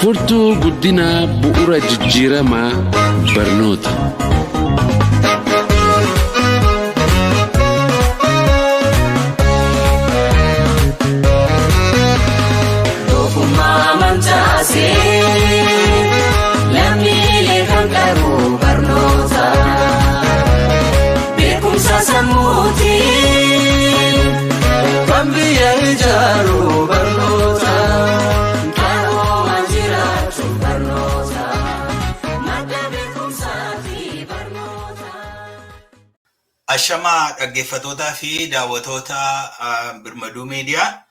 Furtuu guddina bu'uura jijjiiramaa barnoota. Ashama dhaggeeffatootaa fi daawwattoota Birmaduu Media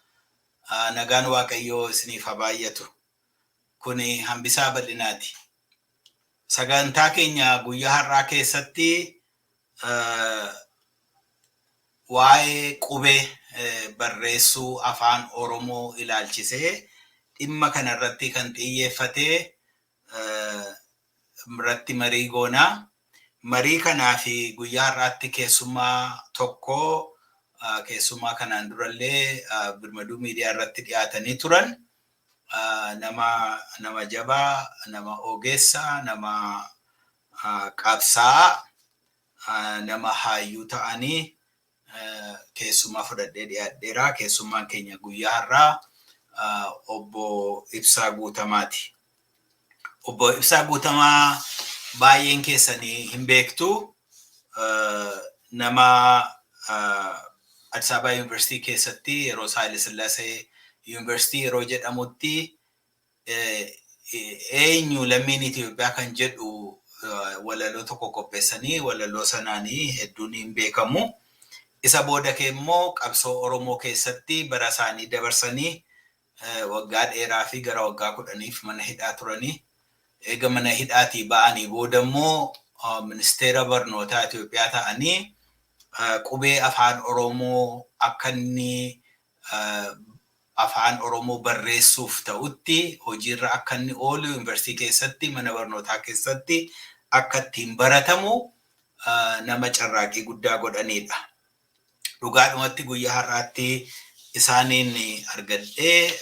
nagaan waaqayyoo isiniif haa baay'atu. Kuni hambisaa bal'inaati. Sagantaa keenya guyyaa har'aa keessatti waa'ee qubee barreessuu afaan Oromoo ilaalchisee dhimma kanarratti kan xiyyeeffatee irratti marii goonaa. Marii kanaa fi guyyaa har'aatti keessummaa tokko keessummaa kanaan durallee Birmaduu Media irratti dhiyaatanii turan nama jabaa, nama ogeessa, nama qabsaa, nama hayyuu ta'anii keessummaa fudhadhee dhiyaadheera. Keessummaan keenya guyyaa har'aa Obbo Ibsaa Guutamaati. Obbo Ibsaa Guutamaa baay'een keessanii hin beektu. Nama Addis Ababa University keessatti yeroo Haile Sillaasee University yeroo jedhamutti eenyu lammiin Ethiopian kan jedhu walaloo tokko qopheessanii walaloo sanaanii hedduun hin beekamu. Isa booda immoo qabsoo Oromoo keessatti bara isaanii dabarsanii waggaa dheeraa fi gara waggaa 10 mana hidhaa turanii. Eega mana hidhaatii ba'anii booda immoo ministeera barnootaa Itoophiyaa ta'anii qubee afaan Oromoo akka inni afaan Oromoo barreessuuf ta'utti hojiirra akka inni oolu yuunivarsiitii keessatti mana barnootaa keessatti akka ittiin baratamu nama carraaqii guddaa godhanidha. Dhugaadhumatti guyyaa har'aatti isaaniin argadhee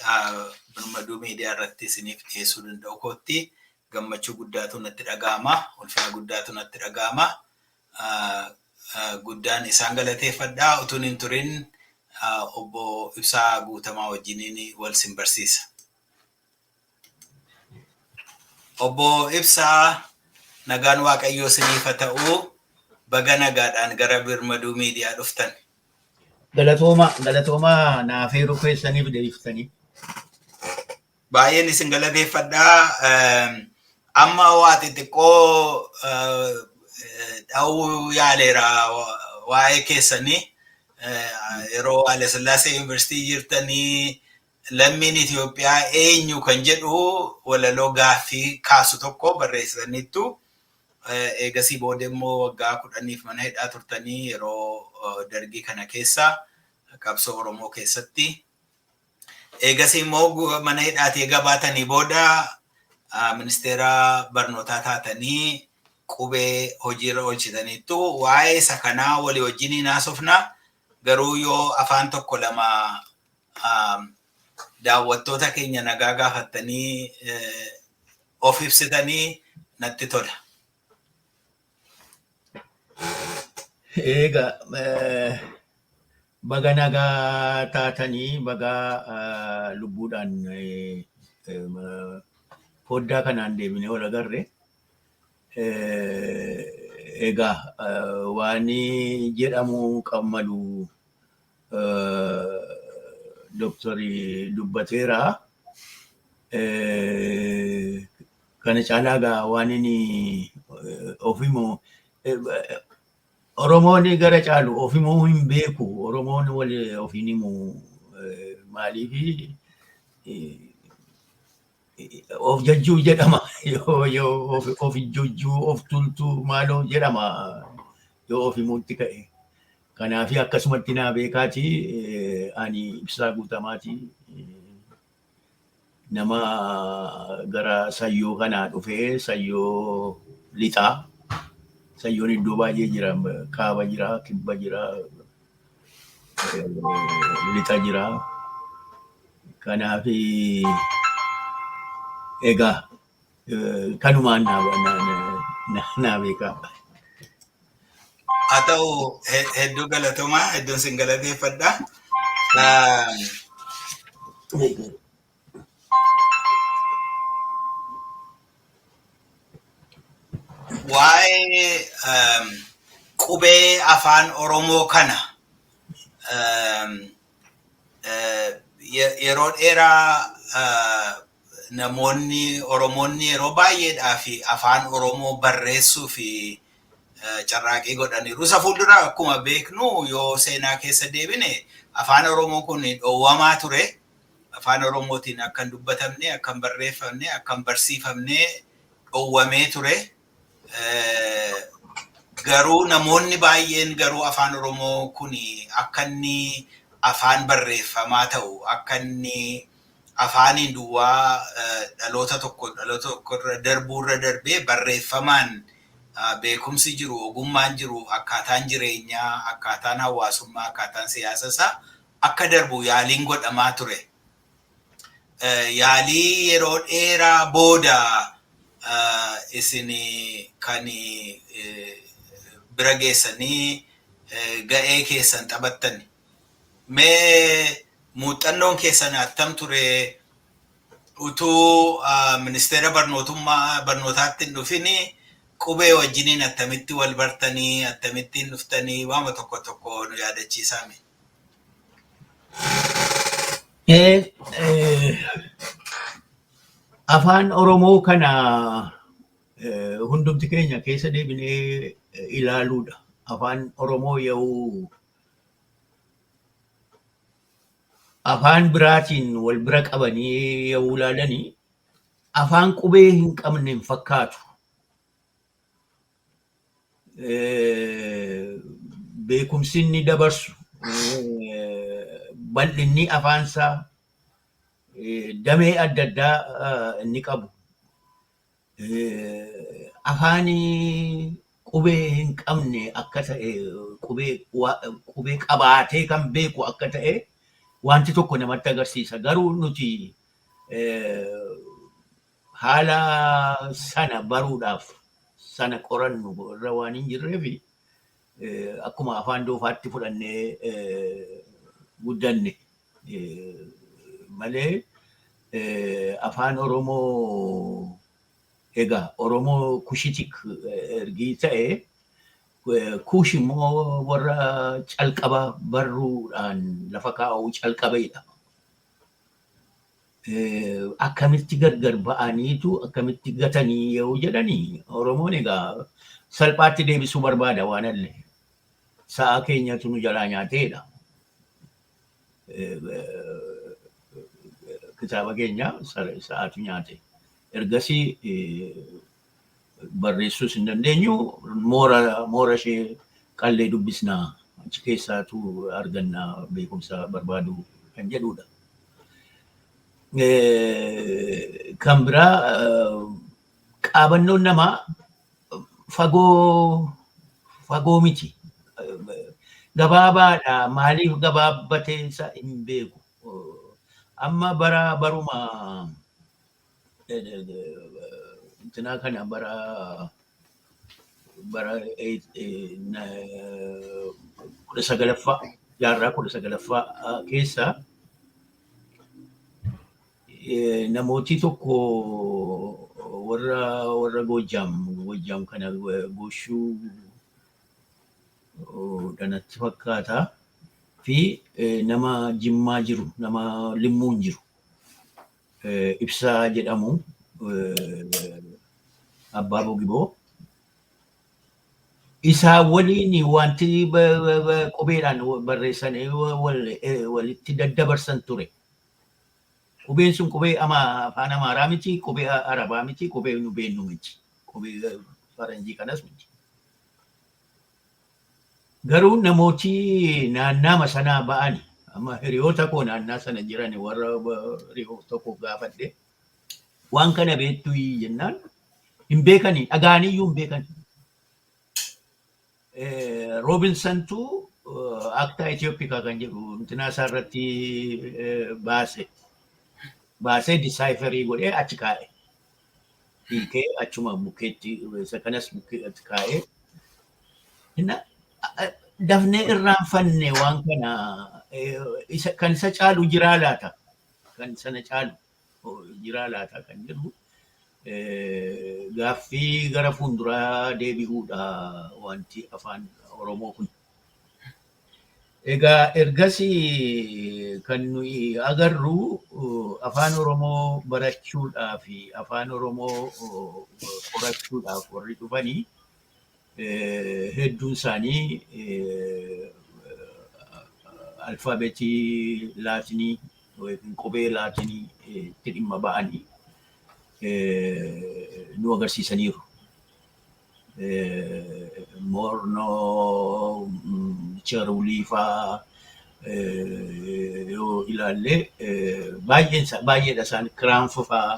Birmaduu Media irratti isiniif dhiyeessuu danda'u kootti. Gammachuu guddaatu natti dhaga'ama, ulfina guddaatu natti dhaga'ama. Guddaan isaan galateeffadhaa. Utuun hin turin Obbo Ibsaa Guutamaa wajjiniin wal simbarsiisa. Obbo Ibsaa, nagaan waaqayyoo isiniif haa ta'u, baga nagaadhaan gara Birmaduu Media dhuftan. Galatooma naaf heeruu keessaniif deebiftanii. Baay'een isin galateeffadhaa. Amma waa xixiqqoo dha'uu yaaleera waa'ee keessanii yeroo Haile Sillaasee University jirtanii lammiin Itoophiyaa eenyu kan jedhu walaloo gaaffii kaasu tokko barreessaniittu. Eegasii booda immoo waggaa 10 mana hidhaa turtanii yeroo dargii kana keessa qabsoo Oromoo keessatti. Eegasii immoo mana hidhaatii gabaatanii booda ministeera barnootaa taatanii qubee hojiirra oolchitaniittu. Waa'ee isa kanaa walii wajjin haasofna. Garuu yoo afaan tokko lama daawwattoota keenya nagaa gaafattanii of ibsitanii natti tola. Egaa baga nagaa taatanii baga lubbuudhaan foddaa kanaan deemnee wal agarre. Egaa waan jedhamu qammalu Doktori dubbateera. Kana caalaa egaa waan inni ofimoo Oromoon gara caalu ofimoo hin beeku. Oromoon wal ofiin himu maaliif of jajjuu jedhama. Yoo of jajjuu of tultuu maaloo jedhama yoo ofimuutti ka'e. Kanaaf akkasumatti naa beekaati ani Ibsaa Guutamaati. Nama gara sayyoo kanaa dhufee sayyoo lixaa. Sayyoon iddoo baay'ee jira. Kaaba jira, kibba jira, lixa jira. Kanaaf Egaa kanumaan naa beekaa. Haa ta'u hedduu galatoomaa hedduun sin galateeffadha. Waa'ee qubee afaan Oromoo kana yeroo dheeraa namoonni Oromoonni yeroo baay'eedhaa fi afaan Oromoo barreessuu fi carraaqii godhaniiru. Isa fuuldura akkuma beeknu yoo seenaa keessa deebine afaan Oromoo kun dhoowwamaa ture. Afaan Oromootiin akka hin dubbatamne, akka hin barreeffamne, akka hin barsiifamne dhoowwamee ture. Garuu namoonni baay'een garuu afaan Oromoo kun akka inni afaan barreeffamaa ta'u, akka inni afaaniin duwwaa dhaloota tokko irra darbuurra darbee barreeffamaan beekumsi jiru, ogummaan jiru, akkaataan jireenyaa, akkaataan hawaasummaa, akkaataan siyaasa isaa akka darbu yaaliin godhamaa ture. Yaalii yeroo dheeraa booda isin kan bira geessanii ga'ee keessan taphattan. Mee muuxannoon keessan attam ture utuu ministeera barnootaatti hin dhufini qubee wajjiniin attamitti wal bartanii attamittiin dhuftanii waama tokko tokko nu yaadachiisame. Afaan Oromoo kana hundumti keenya keessa deebinee ilaaluudha. Afaan Oromoo yoo afaan biraatiin wal bira qabanii yoo ilaalanii afaan qubee hin qabne hin fakkaatu. Beekumsi inni dabarsu bal'inni afaansaa damee adda addaa inni qabu. Afaan qubee hin qabne akka ta'e qubee qabaatee kan beeku akka ta'e wanti tokko namatti agarsiisa. Garuu nuti haala sana baruudhaaf sana qorannu irra waan hin jirreef akkuma afaan doofaatti fudhannee guddanne malee afaan Oromoo egaa Oromoo kushitik ergii ta'e kuush immoo warra calqaba barruudhaan lafa kaa'uu calqabeedha. Akkamitti gargar ba'aniitu akkamitti gatanii yoo jedhanii Oromoon egaa salphaatti deebisuu barbaada waan allee sa'a keenyatu nu jalaa nyaateedha. Kitaaba keenya sa'aatu nyaate. Ergasii barreessuus hin dandeenyu moora ishee qallee dubbisnaa achi keessaatu argannaa beekumsa barbaadu kan jedhudha. Kan biraa qaabannoon namaa fagoo miti. Gabaabaadha. Maaliif gabaabbatee isa hin beeku. Amma baruma intinaa kana bara 19ffaa jaarraa 19ffaa keessa namooti tokko warra Goojjaam kana Gooshuu dhanatti fakkaata fi nama Jimmaa jiru nama Limmuun jiru Ibsaa jedhamu abbaa Bogiboo isaa waliin wanti qubeedhaan barreessanii walitti daddabarsan ture. Qubeen sun qubee afaan Amaaraa miti, qubee Arabaa miti, qubee nu beennu miti, qubee Faranjii kanas miti. Garuu namooti naannaa sanaa ba'ani. Amma hiriyoota koo naannaa sana jiran warra hiriyoota koo gaafadhe waan kana beektu jennaan hin beekanii dhagaaniyyuu hin beekanii. Roobinsantu aktaa Ethiopiyaa kan jedhu intinaa isaarratti baasee disaayifarii godhee achi kaa'e. hiikee achuma bukkeetti isa kanas bukkeetti kaa'ee inna dafnee irraanfanne waan kana kan isa caalu jiraa laata kan sana caalu jiraa laata kan jedhu gaaffii gara fuulduraa deebi'uudha wanti afaan Oromoo kun. Egaa ergasii kan nuyi agarru afaan Oromoo barachuudhaa fi afaan Oromoo qorachuudhaaf warri dhufanii hedduun isaanii alfaabeetii laatinii yookiin qubee laatinii itti dhimma ba'anii nu agarsiisaniiru. Mornoo Charulii fa'aa yoo ilaalle baay'eedha isaan kiraanfa fa'aa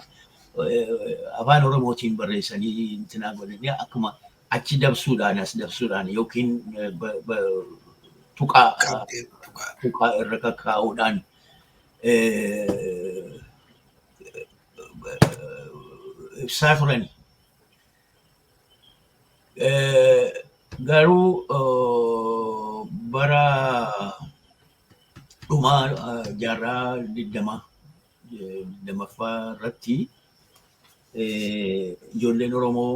afaan Oromootiin barreessanii intinaa godhanii akkuma achi dabsuudhaan as dabsuudhaan yookiin tuqaa irra kakkaa'uudhaan ibsaa turani. Garuu bara dhumaa jaarraa 20ffaa irratti ijoolleen Oromoo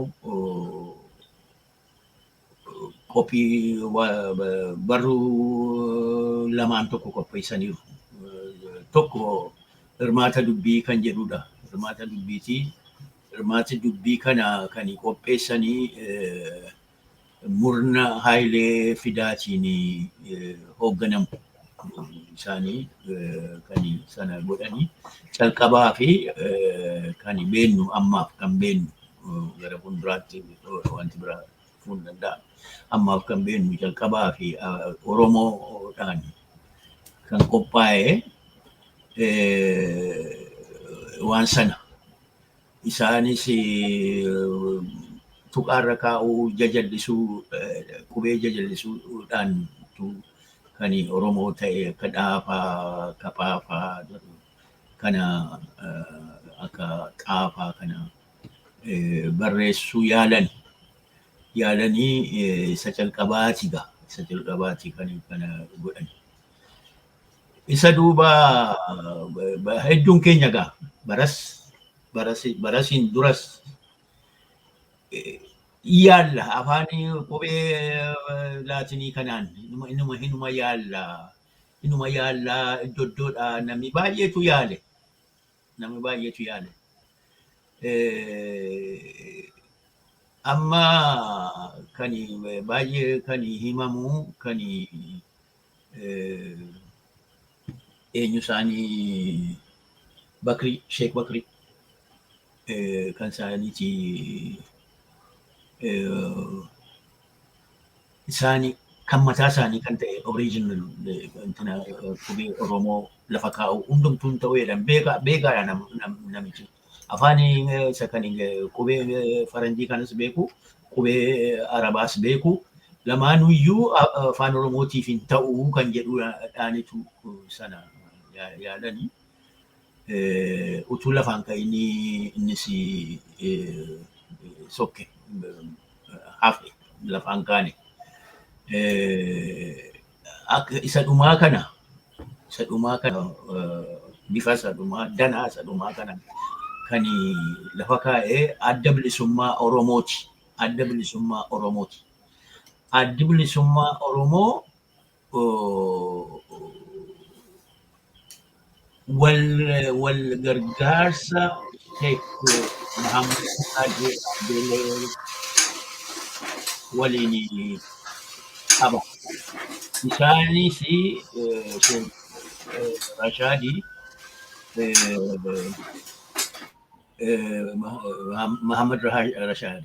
qophii barruu lamaan tokko qopheessaniiru. Tokko hirmaata dubbii kan jedhudha. Hirmaata dubbiitii. Hirmaata dubbii kana kan qopheessanii murna Haayilee Fidaatiin hoogganamu isaanii kan sana godhanii calqabaa fi kan beennu ammaaf kan beennu gara fuulduraatti wanti biraa fuun danda'a. Ammaaf kan beennu calqabaa fi Oromoodhaan kan qophaa'e waan sana. Isaanis tuqaarra kaa'uu jajallisuu qubee jajallisuudhaan kan Oromoo ta'e akka dhaafaa kapaafaa kana akka xaafaa kana barreessuu yaalanii isa calqabaati kan kana godhan. Isa duuba hedduun keenya gaa barasiin duras yaalla afaan qubee laatinii kanaan inuma yaalla iddoodhaa namni baay'eetu yaale. Amma kan baay'ee kan himamu kan eenyu isaanii Sheek Bakrii kan isaaniiti isaanii kan mataa isaanii kan ta'e original qubee Oromoo lafa kaa'u hundumtuu hin ta'u jedhan beekaadha namichi. Afaan isa kan qubee faranjii kanas beeku, qubee Arabaas beeku, lamaanuyyuu afaan Oromootiif hin ta'u kan jedhuudhaanitu sana yaalanii. Utuu lafaan ka'inni innis sokke hafe lafaan kaane. Isa dhumaa kana bifa isa dhumaa danaa isa dhumaa kana kan lafa kaa'ee adda bilisummaa Oromooti. Addi bilisummaa Oromoo wal gargaarsa Sheek Muhammad Abdeelee waliin qaba. Isaanis Rashaadii Muhammad Rashaad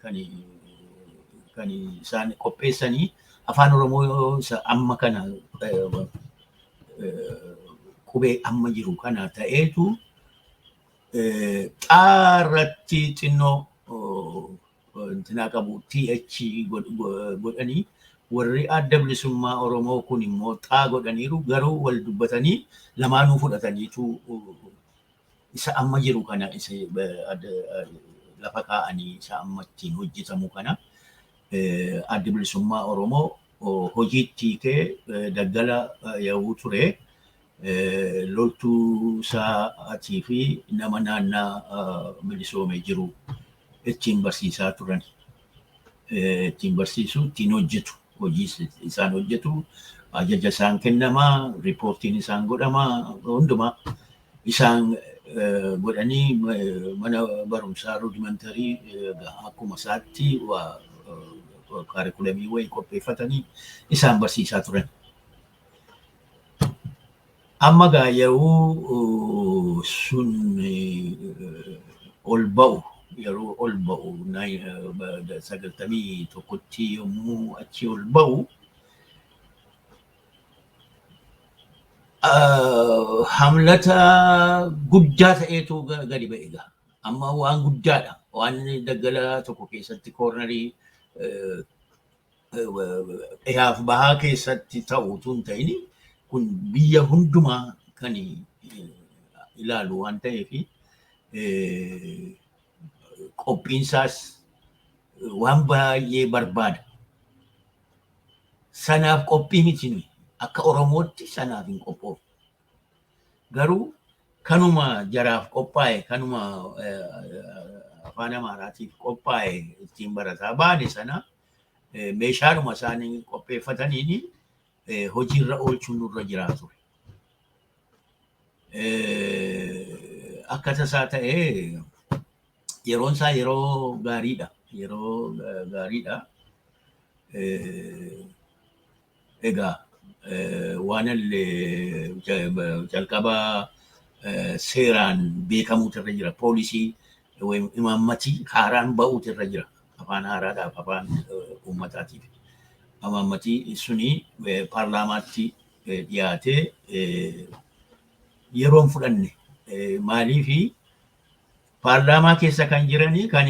kan isaan qopheessanii afaan Oromoo isa amma kana qubee amma jiru kana ta'eetu xaarratti xinnoo intinaa qabu TH godhanii warri adda bilisummaa Oromoo kun immoo xaa godhaniiru garuu wal dubbatanii lamaanuu fudhataniitu isa amma jiru kana isa lafa kaa'anii isa amma ittiin hojjetamu kana adda bilisummaa Oromoo hojiitti hiikee daggala yaa'uu ture. Loltuu isaatii fi nama naannaa bilisoomee jiru ittiin barsiisaa turan. Ittiin barsiisuu ittiin hojjetu. Hojii isaan hojjetu. Ajaja isaan kennamaa, riipoortiin isaan godhamaa, hundumaa isaan godhanii mana barumsaa rudimantarii akkuma isaatti kaarikulamii wayii qopheeffatanii isaan barsiisaa turan. Amma yeroo sun ol ba'u yeroo ol ba'u 91 yommuu achi ol ba'u hamlata guddaa ta'eetu gadi ba'e gaa. Amma waan guddaadha. Waan daggala tokko keessatti koornarii dhihaaf bahaa keessatti ta'u tun ta'ini kun biyya hundumaa kan ilaalu waan ta'eef qophiinsaas waan baay'ee barbaada. Sanaaf qophii miti nuyi. Akka Oromootti sanaaf hin qophoofne. Garuu kanuma jaraaf qophaa'e, kanuma afaan Amaaraatiif qophaa'e ittiin barataa baane sana meeshaadhuma isaanii qopheeffataniini hojiirra oolchuun nurra jiraatu. Akka tasaa ta'ee yeroon isaa yeroo gaariidha. Yeroo gaariidha. Egaa waan illee jalqaba seeraan beekamuutu irra jira. Poolisii imaammatii haaraan ba'uutu irra jira. Afaan haaraadhaaf afaan uummataatiif. Imaammatii suni paarlaamaatti dhiyaatee yeroon fudhanne maaliifi paarlaamaa keessa kan jiranii kan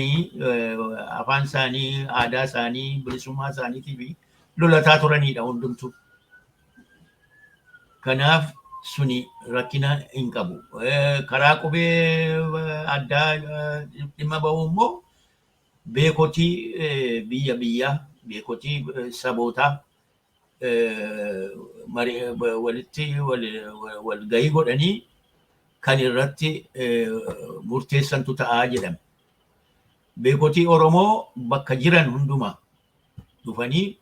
afaan isaanii, aadaa isaanii, bilisummaa isaaniitiif lolataa turanidha hundumtuu. Kanaaf suni rakkina hin qabu. Karaa qubee addaa dhimma bahu immoo beekotii beekotii sabootaa walitti wal gahii godhanii kan irratti murteessantu ta'aa jedhame. Beekotii Oromoo bakka jiran hundumaa dhufanii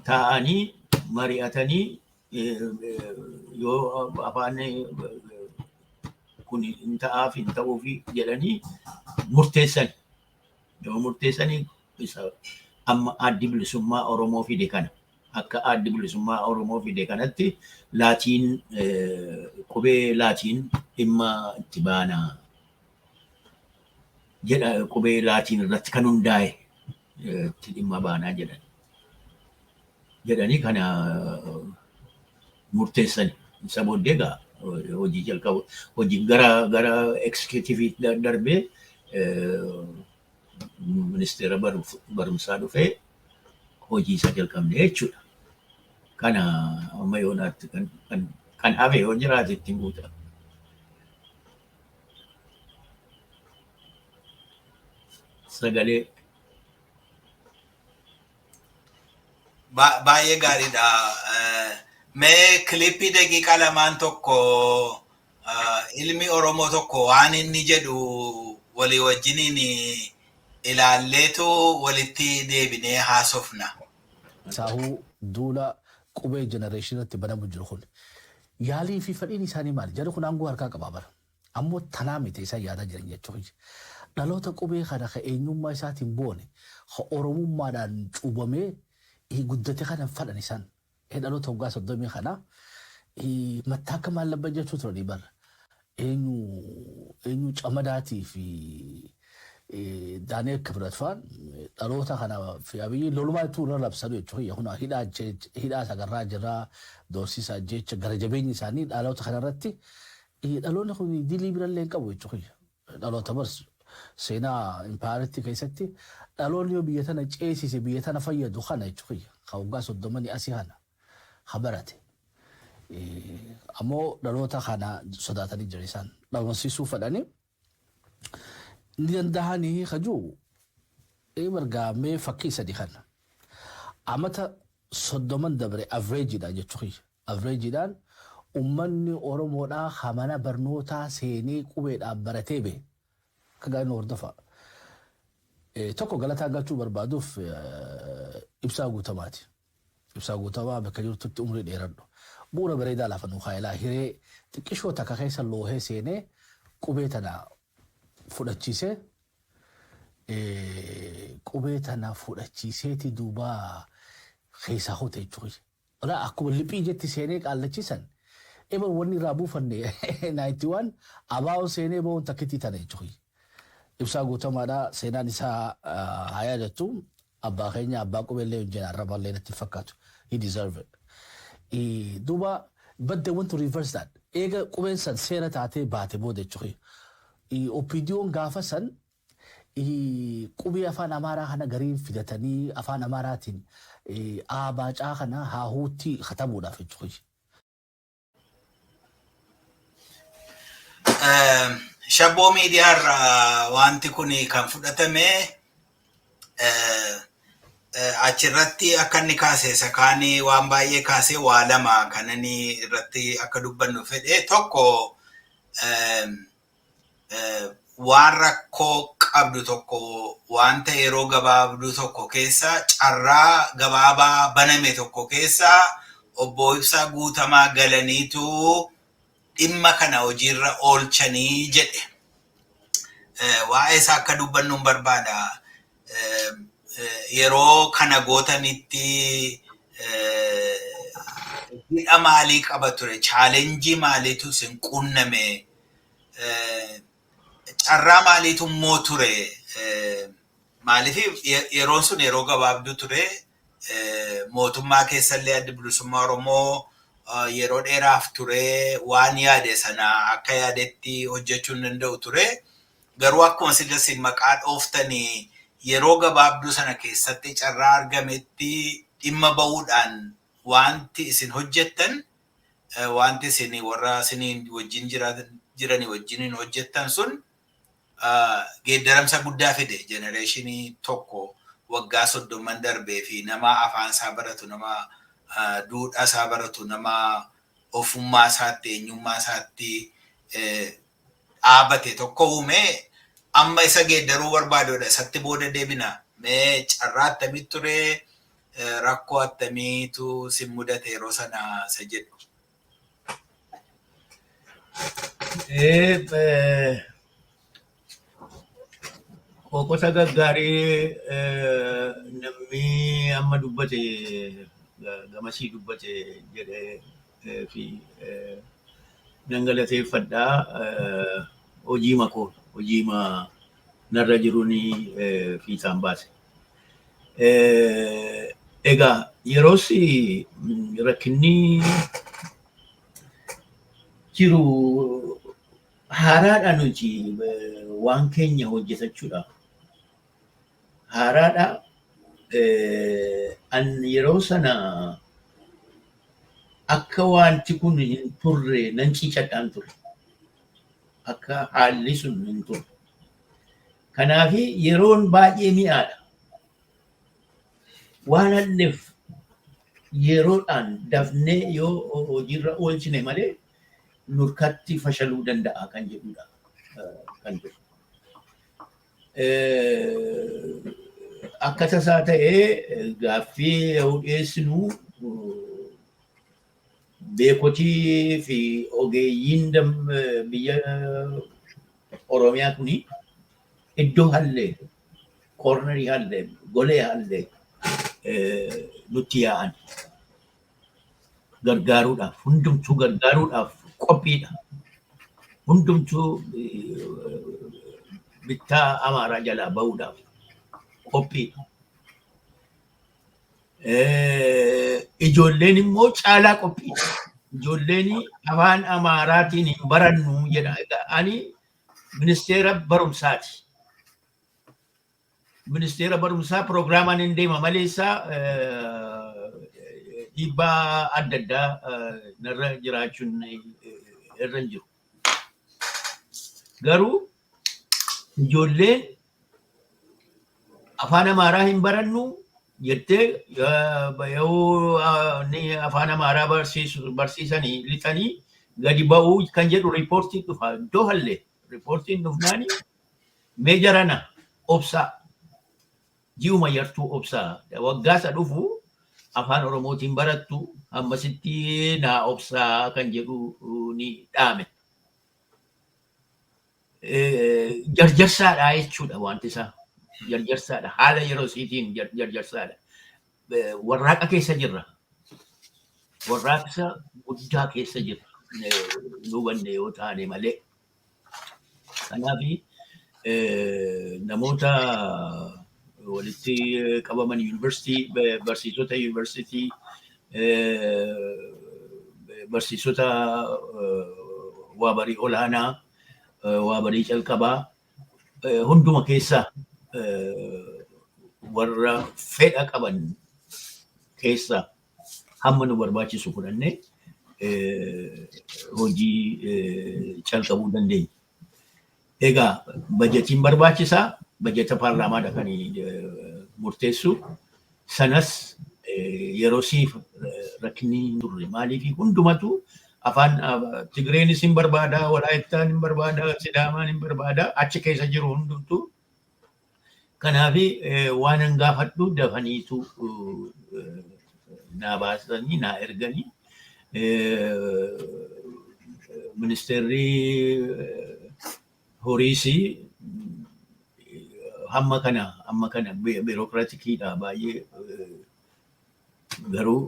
taa'anii mari'atanii yoo afaan kun hin ta'aaf hin ta'uufi jedhanii murteessan. Yoo murteessanii amma addi bilisummaa Oromoo fide kana. Akka addi bilisummaa Oromoo fide kanatti laatiin qubee laatiin dhimma itti baana jedha. Qubee laatiin irratti kan hundaa'e itti dhimma baanaa jedhanii kana murteessan. Isa booddee egaa hojii jalqabu hojii gara executive darbee ministeera barumsaa dhufee hojii isa jalqabne jechuudha. Kana amma yoonaatti kan hafe yoo jiraate ittiin guuta. Sagalee. Baay'ee gaariidha. Mee kilippii daqiiqaa lamaan tokko ilmi Oromoo tokko waan inni jedhu walii wajjiniin ilaalleetu walitti deebinee haasofna. Saahuu duula qubee jenereeshiniitti banamu jiru kun yaalii fi fedhiin isaanii maali? Jarri kun aangoo harkaa qabaa bara. Ammoo tanaa miti isaan yaadaa jiran jechuudha. Dhaloota qubee kana ka eenyummaa isaatiin boone ka Oromummaadhaan cuubamee guddate kana fadhan isaan. Dhaloota waggaa 30 kana mataa akka maallabban jechuu turanii bara. Eenyu camadaatii fi Daaneel Kibratfaan dhaloota kana fi abiyyi lolumaa itti irra labsanu jechuudha. Kun hidhaa sagarraa jirraa doorsisaa jecha gara jabeenyi isaanii dhaloota kanarratti dhaloonni kun dilii birallee hin qabu jechuudha. Dhaloota barsu seenaa impaayaritti keessatti dhaloonni yoo biyya tana ceesise biyya tana fayyadu kana jechuudha. Ka waggaa 30 asii kana habarate. Ammoo dhaloota kana sodaatanii jiran isaan dhaabamsiisuu fedhanii ندهاني خجو مرقا مي فكي سدي خنا أمتا صدومن دبري أفريجي دا جتوخي أفريجي دان أمني أورمو دا خمانا برنوتا سيني قوبيد أبرتي بي كغاي نور دفع توكو غلطا غلطو بربادو في إبسا غوتاماتي إبسا غوتاما بكجور تت أمري ديرانو بورا بريدا لافنو خايلا هيري تكشو تاكاكيسا لوهي سيني قوبيتنا فودتشيسي قوبيتنا فودتشيسيتي دوبا خيسا خوتي جوي لا أكو اللي بيجي سيني قال لتشيسن إبر وني رابو فني 91 أباو سيني بون تكتي تاني جوي إبسا غوتاما دا سينا نسا هيا جتوم أبا خيني أبا قوبيلي جنا ربا لينا تفكاتو he deserve it دوبا but they want to reverse that إيجا قوبين سن سينا تاتي باتي بودي جوي opinion gaafa san qubee afaan amaaraa kana gariin fidatanii afaan amaaraatiin abaacaa kana haahuutti khatamuudhaaf jechuudha. Shabboo miidiyaa wanti kun kan fudhatame achirratti akka inni kaasee sakaanii waan baay'ee kaasee waa lama kan inni irratti akka dubbannu fedhe tokko waan rakkoo qabdu tokko wanta yeroo gabaabduu tokko keessa carraa gabaabaa baname tokko keessa obbo Ibsaa Guutamaa galaniitu dhimma kana hojiirra oolchanii jedhe. Waa'ee isaa akka dubbannuun barbaada. Yeroo kana gootanitti hidha maalii qaba ture? Chaalenjii maaliitu isin qunname? Carraa maaliitu immoo ture? Maaliif yeroon sun yeroo gabaabduu ture mootummaa keessallee adda bilisummaa Oromoo yeroo dheeraaf ture waan yaade sana akka yaadetti hojjechuu hin danda'u ture. Garuu akkuma isin maqaa dhooftanii yeroo gabaabduu sana keessatti carraa argametti dhimma ba'uudhaan wanti isin hojjettan wanti isin warra isiniin wajjin jiranii wajjin hojjettan sun geeddaramsa guddaa fide genereeshinii tokko waggaa 30 darbee fi nama afaan isaa baratu nama duudhaa isaa baratu nama ofummaa isaatti eenyummaa isaatti dhaabate tokko uume amma isa geeddaruu barbaadoodha isatti booda deebina mee carraa attamii ture rakkoo attamiitu sin mudate yeroo sana isa jedhu. Kokosa gaggaarii namni amma dubbate gamasii dubbate jedhee fi dhangalateeffadhaa hojiima narra jiruuni fiixaan baase. Egaa yeroos rakkinni jiru haaraadha nuti waan keenya hojjetachuudha. Haaraadha an yeroo sana akka wanti kun hin turre nan ciicadhaan ture. Akka haalli sun hin turre. Kanaaf yeroon baay'ee mi'aadha. Waan halleef yeroodhaan dafnee yoo hojiirra oolchine malee nurkatti fashaluu danda'a kan jedhudha. Kan jedhu. Akka tasaa ta'ee gaaffii yoo dhiyeessinu beekotii fi ogeeyyiin biyya Oromiyaa kuni iddoo hallee, koornerii hallee, golee hallee nutti yaa'an gargaaruudhaaf, hundumtuu gargaaruudhaaf qophiidha. Hundumtuu bittaa amaaraa jalaa bahuudhaaf qophiidha. Ijoolleen immoo caalaa qophiidha. Ijoolleen afaan amaaraatiin hin barannu jedha. Ani ministeera barumsaati. Ministeera barumsaa pirogiraamaan hin deema maleessaa dhiibbaa adda addaa narra jiraachuun irra hin jiru. Garuu ijoolleen afaan amaaraa hin barannu jettee yoo afaan amaaraa barsiisanii lixanii gadi ba'uu kan jedhu riipoortiin dhufa iddoo hallee riipoortiin dhufnaani mee jarana obsaa ji'uma yartuu obsaa waggaasa dhufu afaan oromootiin barattu ammasitti naa obsaa kan jedhu ni dhaame. Jarjarsaadha jechuudha wanti isaa. Jarjarsaadha. Haala yeroo isiitiin jarjarsaadha. Warraaqa keessa jirra. Warraaqsa guddaa keessa jirra. Hubanne yoo taane malee. Kanaaf namoota walitti qabaman yuunivarsiitii, barsiisota yuunivarsiitii, barsiisota waa barii olaanaa, waa barii calqabaa hunduma keessaa warra fedha qaban keessaa hamma nu barbaachisu fudhannee hojii calqabuu dandeenya. Egaa bajetiin barbaachisaa, bajeta paarlaamaadha kan murteessu. Sanas yeroo siif rakkinni hin turre maaliif hundumatu afaan Tigreenis hin barbaada, Walaayittaan hin barbaada, Sidaamaan hin barbaada, achi keessa jiru hundumtu. Kanaaf waan hin gaafadhu dafaniitu naa baasanii naa erganii ministeerri horiisii amma kana biirokraatikiidha baay'ee garuu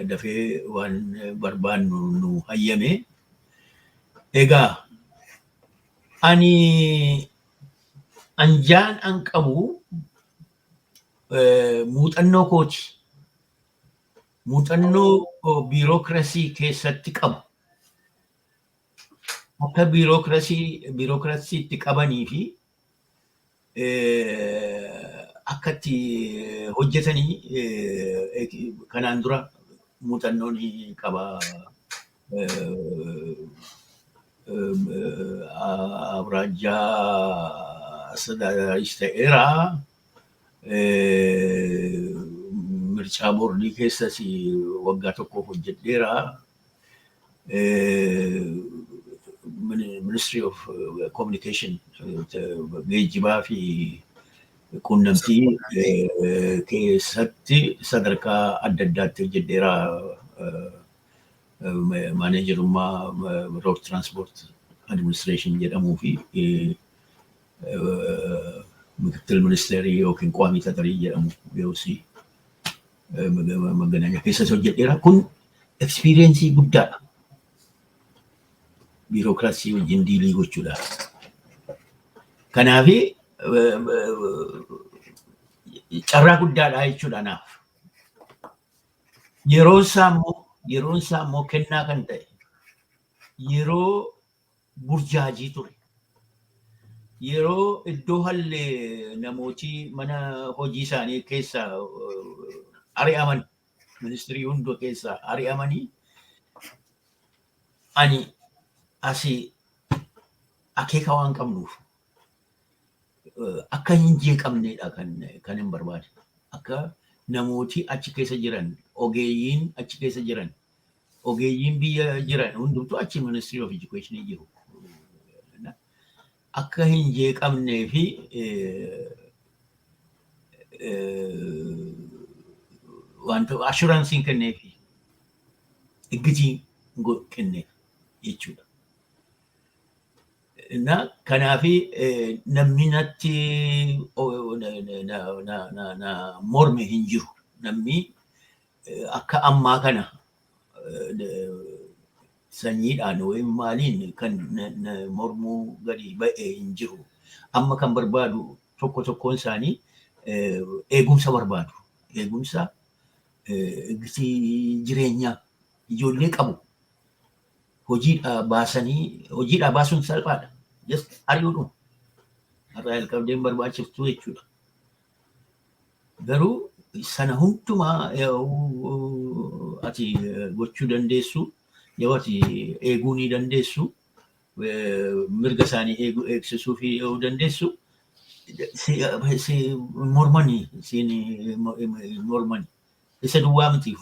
dafee waan barbaannu nu hayyame. Egaa ani anjaan an qabu muuxannoo kooti. Muuxannoo biirokraasii keessatti qabu. Akka biirokraasiitti qabanii fi akkatti hojjetanii kanaan dura muuxannoon qaba. Abraajaa Sadaaris ta'eera. Mircaa boordii keessas waggaa tokko hojjedheera. Ministry of Communication geejjibaa fi quunnamtii keessatti sadarkaa adda addaatti hojjedheera. Maaneejarummaa Road Transport Administration jedhamuu fi ምክትል ሚኒስቴሪ yookiin ቋሚ ተጠሪ jedhamu beeksii maganaanya keessa hojjedheera. Kun ekspiriyeensii guddaadha. Biirokraasii wajjin diilii gochuudha. Kanaaf carraa guddaadha jechuudha naaf. Yeroon isaa immoo kennaa kan ta'e yeroo burjaajii ture. Yeroo iddoo hallee namooti mana hojii isaanii keessa ari'aman, ministirii hunda keessa ari'amanii ani asii akeeka waan qabnuuf akka hin jeeqamneedha kan hin barbaade. Akka namooti achi keessa jiran, ogeeyyiin achi keessa jiran, ogeeyyiin biyya jiran hundumtuu achi ministirii of education jiru. Akka hin jeeqamnee fi wanta assuransiin kenneef eeggatii kenneef jechuudha. Kanaaf namni natti morme hin jiru. Namni akka ammaa kana sanyiidhaan yookiin maaliin kan mormuu gadi ba'ee hin jiru. Amma kan barbaadu tokkoon isaanii eegumsa barbaadu. Eegumsa jireenyaa ijoollee qabu. Hojiidhaa baasuun salphaadha. Just ari'uudhuma. Har'a jalqabdeen barbaachiftuu jechuudha. Garuu sana hundumaa ati gochuu dandeessu. Yoo ati eeguu ni dandeessu mirga isaanii eegsisuu fi yoo dandeessu si mormanii mormanii isa duwwaa miti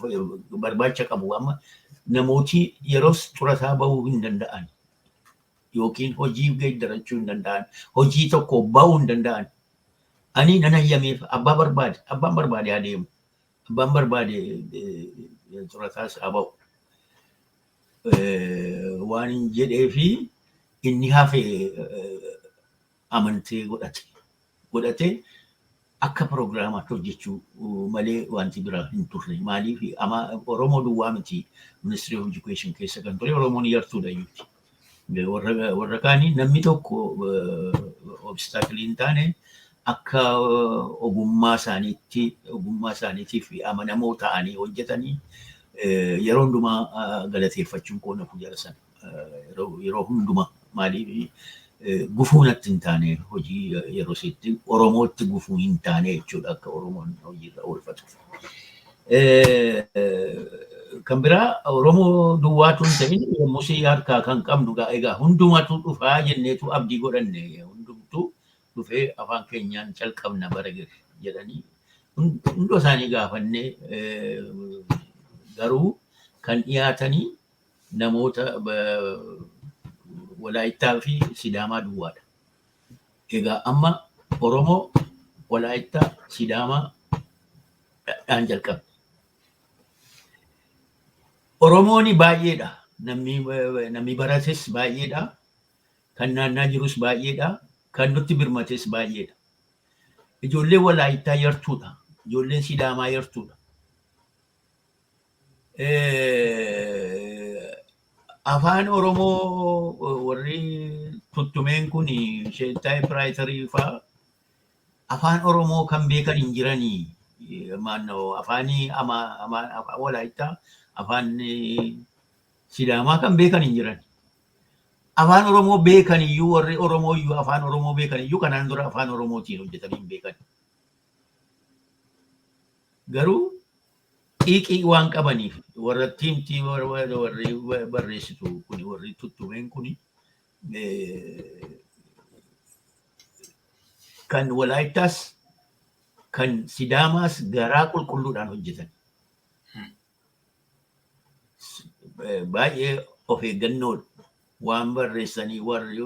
barbaacha qabu amma namooti yeroos xurataa bahuu hin danda'an yookiin hojii geeddarachuu hin danda'an hojii tokko bahuu hin danda'an ani nan hayyameef abbaan barbaade adeemu abbaan barbaade xurataas abahu waan hin jedhee fi inni hafe amantee godhatee akka pirogiraamaatti hojjechuu malee wanti biraa hin turre maaliif ama Oromoo duwwaa miti Ministry of Education keessa kan ture Oromoon yartuudha jechuudha. Warra kaanii namni tokko obstaakilii hin taane akka ogummaa isaaniitiif amanamoo ta'anii hojjetanii yeroo hundumaa galateeffachuun koona kujara sana yeroo hundumaa maaliif gufuu natti hin taane hojii yeroo isitti Oromootti gufuu hin taane jechuudha akka Oromoon hojiirra oolfatu. Kan biraa Oromoo duwwaatu hin ta'in musii harkaa kan qabnu egaa hundumatu dhufaa jenneetu abdii godhanne hundumtu dhufee afaan keenyaan calqabna bara jedhanii hundoo isaanii gaafannee garuu kan dhiyaatanii namoota Walaayittaa fi Sidaamaa duwwaadha. Egaa amma Oromoo Walaayittaa Sidaamaa dhaan jalqabe. Oromooni baay'eedha. Namni barates baay'eedha. Kan naannaa jirus baay'eedha. Kan nutti birmates baay'eedha. Ijoolleen Walaayittaa yartuudha. Ijoolleen Sidaamaa yartuudha. Afaan Oromoo warri tuttumeen kun sheettaay piraayitarii fa'aa afaan Oromoo kan beekan hin jiranii maannoo afaanii Walaayittaa afaan Sidaamaa kan beekan hin jiran. Afaan Oromoo beekan iyyuu warri Oromoo iyyuu afaan Oromoo beekan iyyuu kanaan dura afaan Oromootiin hojjetanii hin beekan. Garuu xiiqii waan qabaniif warra tiimtii warri barreessitu kuni warri tuttumeen kuni kan Walaayittaas kan Sidaamaas garaa qulqulluudhaan hojjetan. Baay'ee of eeggannoodha waan barreessanii warri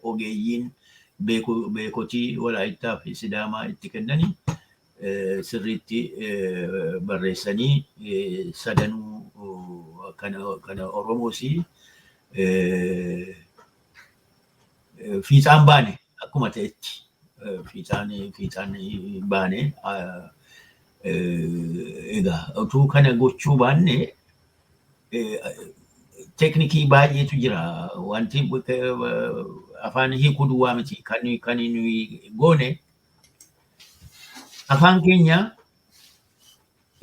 ogeeyyiin beekotii Walaayittaa fi Sidaamaa itti kennanii sirriitti barreessanii sadanuu kana Oromoos fiixaan baane akkuma ta'etti fiixaan baane egaa utuu kana gochuu baanne teknikii baay'eetu jira wanti afaan hiikuu duwwaa miti kan nuyi goone afaan keenya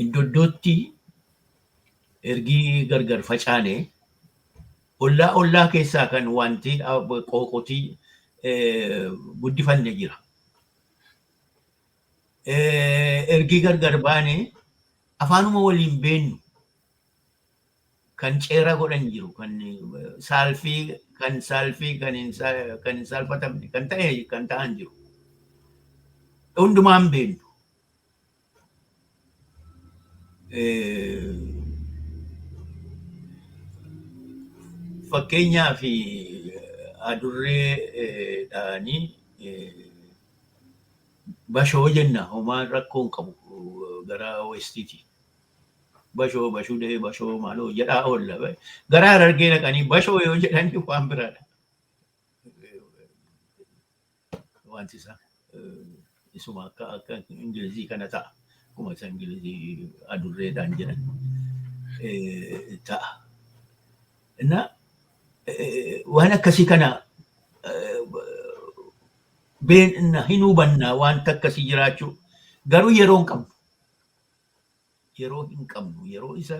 iddootti ergi gargar facaane ollaa keessaa kan wanti qoqotii guddifanne jira. Ergi gargar baane afaanuma waliin beennu kan ceera godhan jiru kan saalfii kan hin saalfatamne kan ta'an jiru. Hundumaan beennu. Fakkeenyaa fi adurree dhaanii bashoo jenna homaa rakkoon qabu gara westiiti. Bashoo dee bashoo maaloo jedhaa oolla. Gara Harargee dhaqanii bashoo yoo jedhan waan biraadha. Wanti isaa isuma akka Ingilizii kana ta'a. Akkuma isa Ingilizii adurreedhaan jedhan ta'a. Innaa waan akkasii kana hin hubannaa wanta akkasii jiraachuu garuu yeroo hin qabnu yeroo isa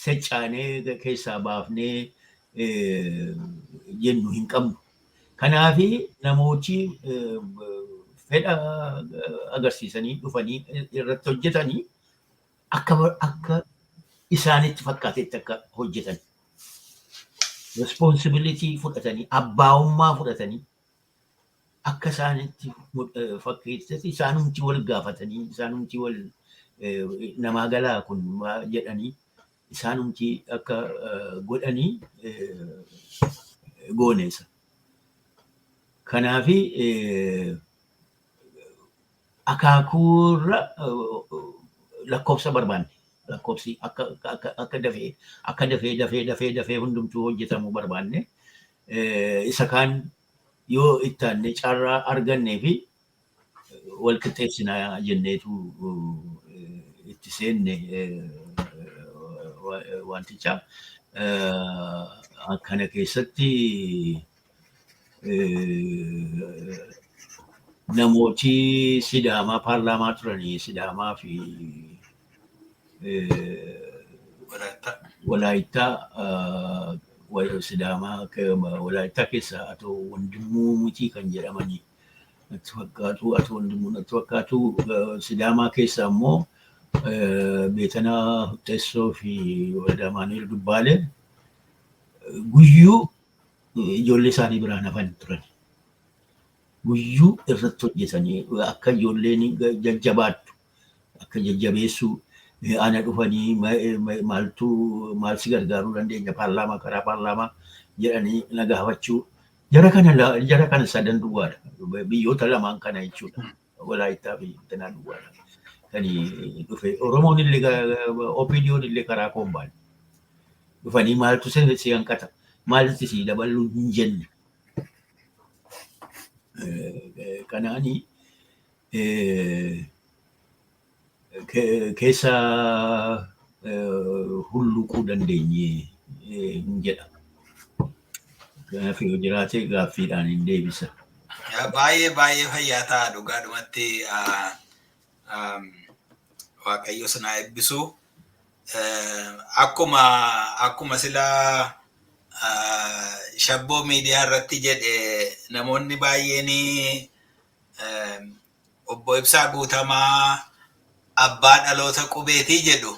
sechaanee keessaa baafnee jennu hin qabnu. Kanaafi namooti fedha agarsiisanii dhufanii irratti hojjetanii akka isaanitti fakkaatetti akka hojjetan. responsibility fudhatanii abbaa'ummaa fudhatanii akka isaanitti fakkeessatti isaanumti wal gaafatanii isaanumti wal namaa galaa kun jedhanii isaanumti akka godhanii gooneessa. Kanaafi akaakuurra lakkoofsa barbaanne lakkoofsi akka dafee hundumtuu hojjetamuu barbaanne isa kaan yoo ittaanne carraa argannee fi wal qixxeessinaa jenneetu itti seenne wanticha akkana keessatti namooti Sidaamaa paarlaamaa turanii Sidaamaa fi Walaayittaa Sidaamaa Walaayittaa keessa atoo wandimuu mutii kan jedhamanii natti fakkaatu atoo wandimuu natti fakkaatu Sidaamaa keessa ammoo Beetanaa Teessoo fi Wadamaaniil Dubbaalee guyyuu ijoollee isaanii biraan hafan turan. Guyyuu irratti hojjetanii akka ijoolleen jajjabaattu akka jajjabeessuu ana dhufanii maal si gargaaruu dandeenya paarlaamaa karaa paarlaamaa jedhanii na gaafachuu jara kana sadan duwwaadha biyyoota lamaan kana jechuudha Walaayittaa fi Beetanaa duwwaadha kan dhufe Oromoon illee OPDO'n illee karaa koombaan dhufanii maaltu si hanqata maaltu si dabaluu hin jenne kanaani keessa hulluquu dandeenye hin jedha. Kanaaf yoo jiraate gaaffiidhaan hin deebisa. Baay'ee fayyaa ta'a dhugaadhumatti Waaqayyo sana eebbisu. Akkuma sila shabboo miidiyaa irratti jedhe namoonni baay'een Obbo Ibsaa Guutamaa abbaa dhaloota qubeetii jedhu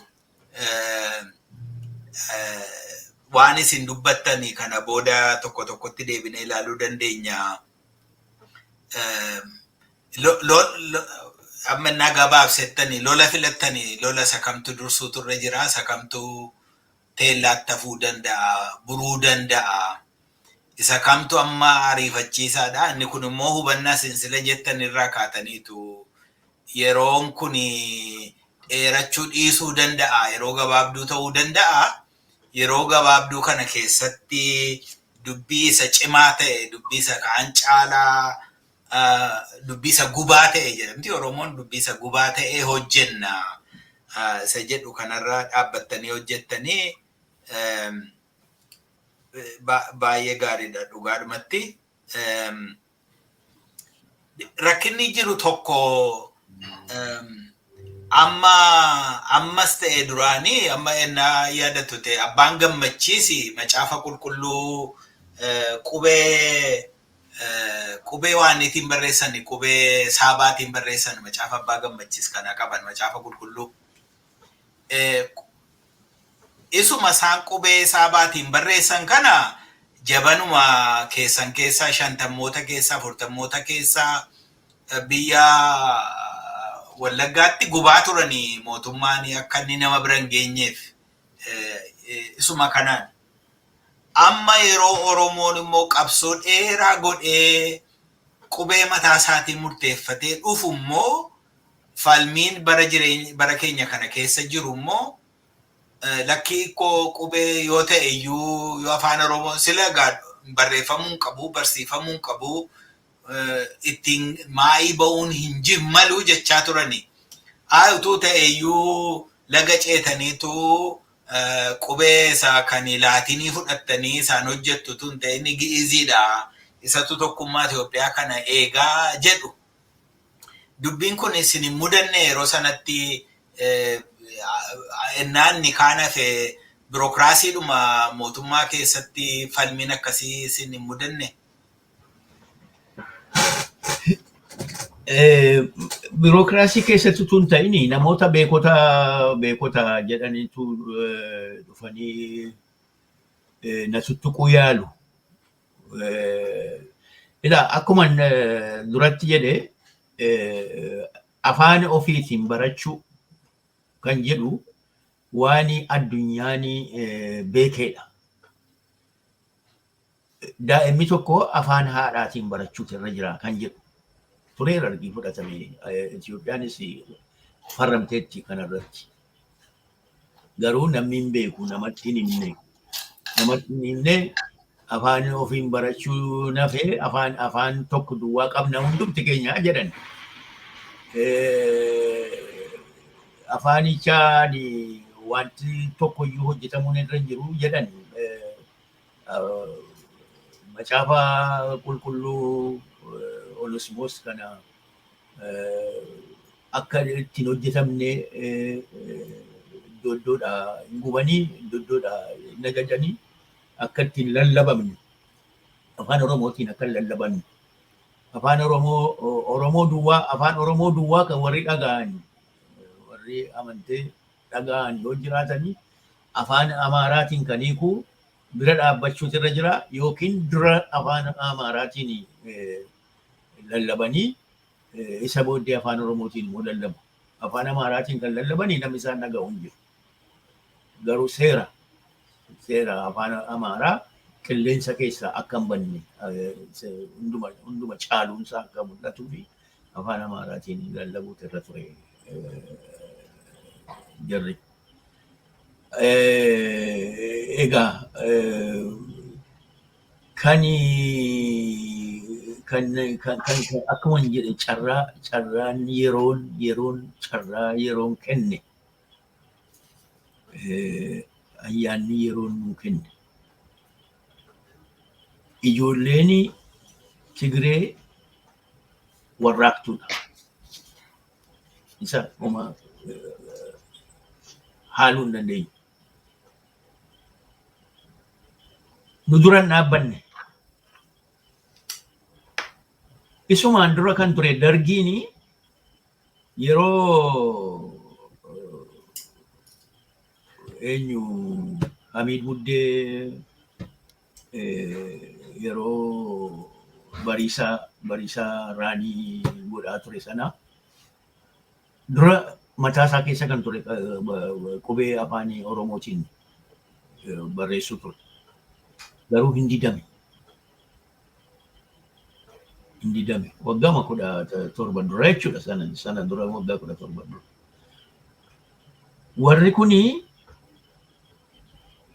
waan isin dubbattanii kana booda tokkotti deebinee ilaaluu dandeenya. Amma gabaabsettanii lola filattanii lola sakamtu dursuu turre jira sakamtu teellaatti hafuu danda'a buruu danda'a isa kamtu amma ariifachiisaadha inni kun immoo hubannaa sinsila jettan irraa kaataniitu yeroon kun dheerachuu dhiisuu danda'a yeroo gabaabduu ta'uu danda'a yeroo gabaabduu kana keessatti dubbii isa cimaa ta'e dubbii isa kaan caalaa dubbii isa gubaa ta'e jedhamti Oromoon dubbii isa gubaa ta'e hojjenna isa jedhu kanarraa dhaabbattanii hojjettanii baay'ee gaariidha dhugaadhumatti. Rakkinni jiru tokko ammas ta'e duraanii amma ennaa yaadattu ta'e abbaan gammachiisi macaafa qulqulluu qubee waaniitiin barreessan qubee saabaatiin barreessan macaafa abbaa gammachiis kana qaban macaafa qulqulluu. Isuma isaan qubee saabaatiin barreessan kana jabanuma keessan keessaa 50moota keessaa 40moota keessaa biyya Wallaggaatti gubaa turanii mootummaan akka inni nama bira hin geenyeef isuma kanaan. Amma yeroo Oromoon immoo qabsoo dheeraa godhee qubee mataa isaatiin murteeffatee dhufu immoo falmiin bara keenya kana keessa jiru immoo lakkii qubee yoo ta'e iyyuu yoo afaan Oromoo sila barreeffamuu qabu barsiifamuu qabu ittiin maa'ii ba'uun hin malu jechaa turani. Utuu ta'e iyyuu laga ceetaniitu qubee isaa kan laatinii fudhattanii isaan hojjettu tun ta'e inni gi'iziidha. Isatu tokkummaa Itoophiyaa kana eegaa jedhu. Dubbiin kun isin hin mudanne yeroo sanatti ennaanni kaan hafe birookiraasiidhuma mootummaa keessatti falmiin akkasii isin hin mudanne. Birookiraasii keessatti tun ta'ini namoota beekota jedhaniitu dhufanii na tuttuquu yaalu. Ilaa akkuma duratti jedhe afaan ofiitiin barachuu kan jedhu waan addunyaan beekeedha. Daa'imni tokko afaan haadhaatiin barachuutu irra jira kan jedhu tureera argii fudhatamee Itoophiyaanis farramteetti kanarratti. Garuu namni hin beeku namatti hin himne afaan ofiin barachuu nafee afaan tokko duwwaa qabna hundumti keenya jedhan. Afaanichaan wanti tokkoyyuu hojjetamuun irra jiru jedhan. Macaafa qulqulluu Onesimoos kana akka ittiin hojjetamne iddoodha gubanii iddoodha najajanii akka ittiin lallabamne afaan Oromootiin akka lallabanne afaan Oromoo duwwaa kan warri dhaga'an warri amantee dhaga'an yoo jiraatanii afaan Amaaraatiin kan hiikuu bira dhaabbachuutu irra jira yookiin dura afaan Amaaraatiin lallabanii isa booddee afaan Oromootiin immoo lallabu. Afaan Amaaraatiin kan lallabanii namni isaan dhaga'u hin jiru. Garuu seera afaan Amaaraa qilleensa keessaa akka hin banne hunduma caaluunsaa akka mul'atuu fi afaan Amaaraatiin lallabuutu irra ture jarri. Egaa kan akkuma jedhe carraan yeroon kenne ayyaanni yeroon nuu kenne ijoolleen Tigree warraaqtuudha. Isa uma haaluu hin dandeenyu. Nu duran dhaabbanne. Isumaan dura kan ture dargiin yeroo Hamiid Muddee yeroo bariisaa raanii godhaa ture sana dura mataa isaa keessa kan ture qubee afaan Oromootiin barreessu ture. Garuu hin didame. Waggaa 17 dura jechuudha sana dura waggaa 17 dura. Warri kuni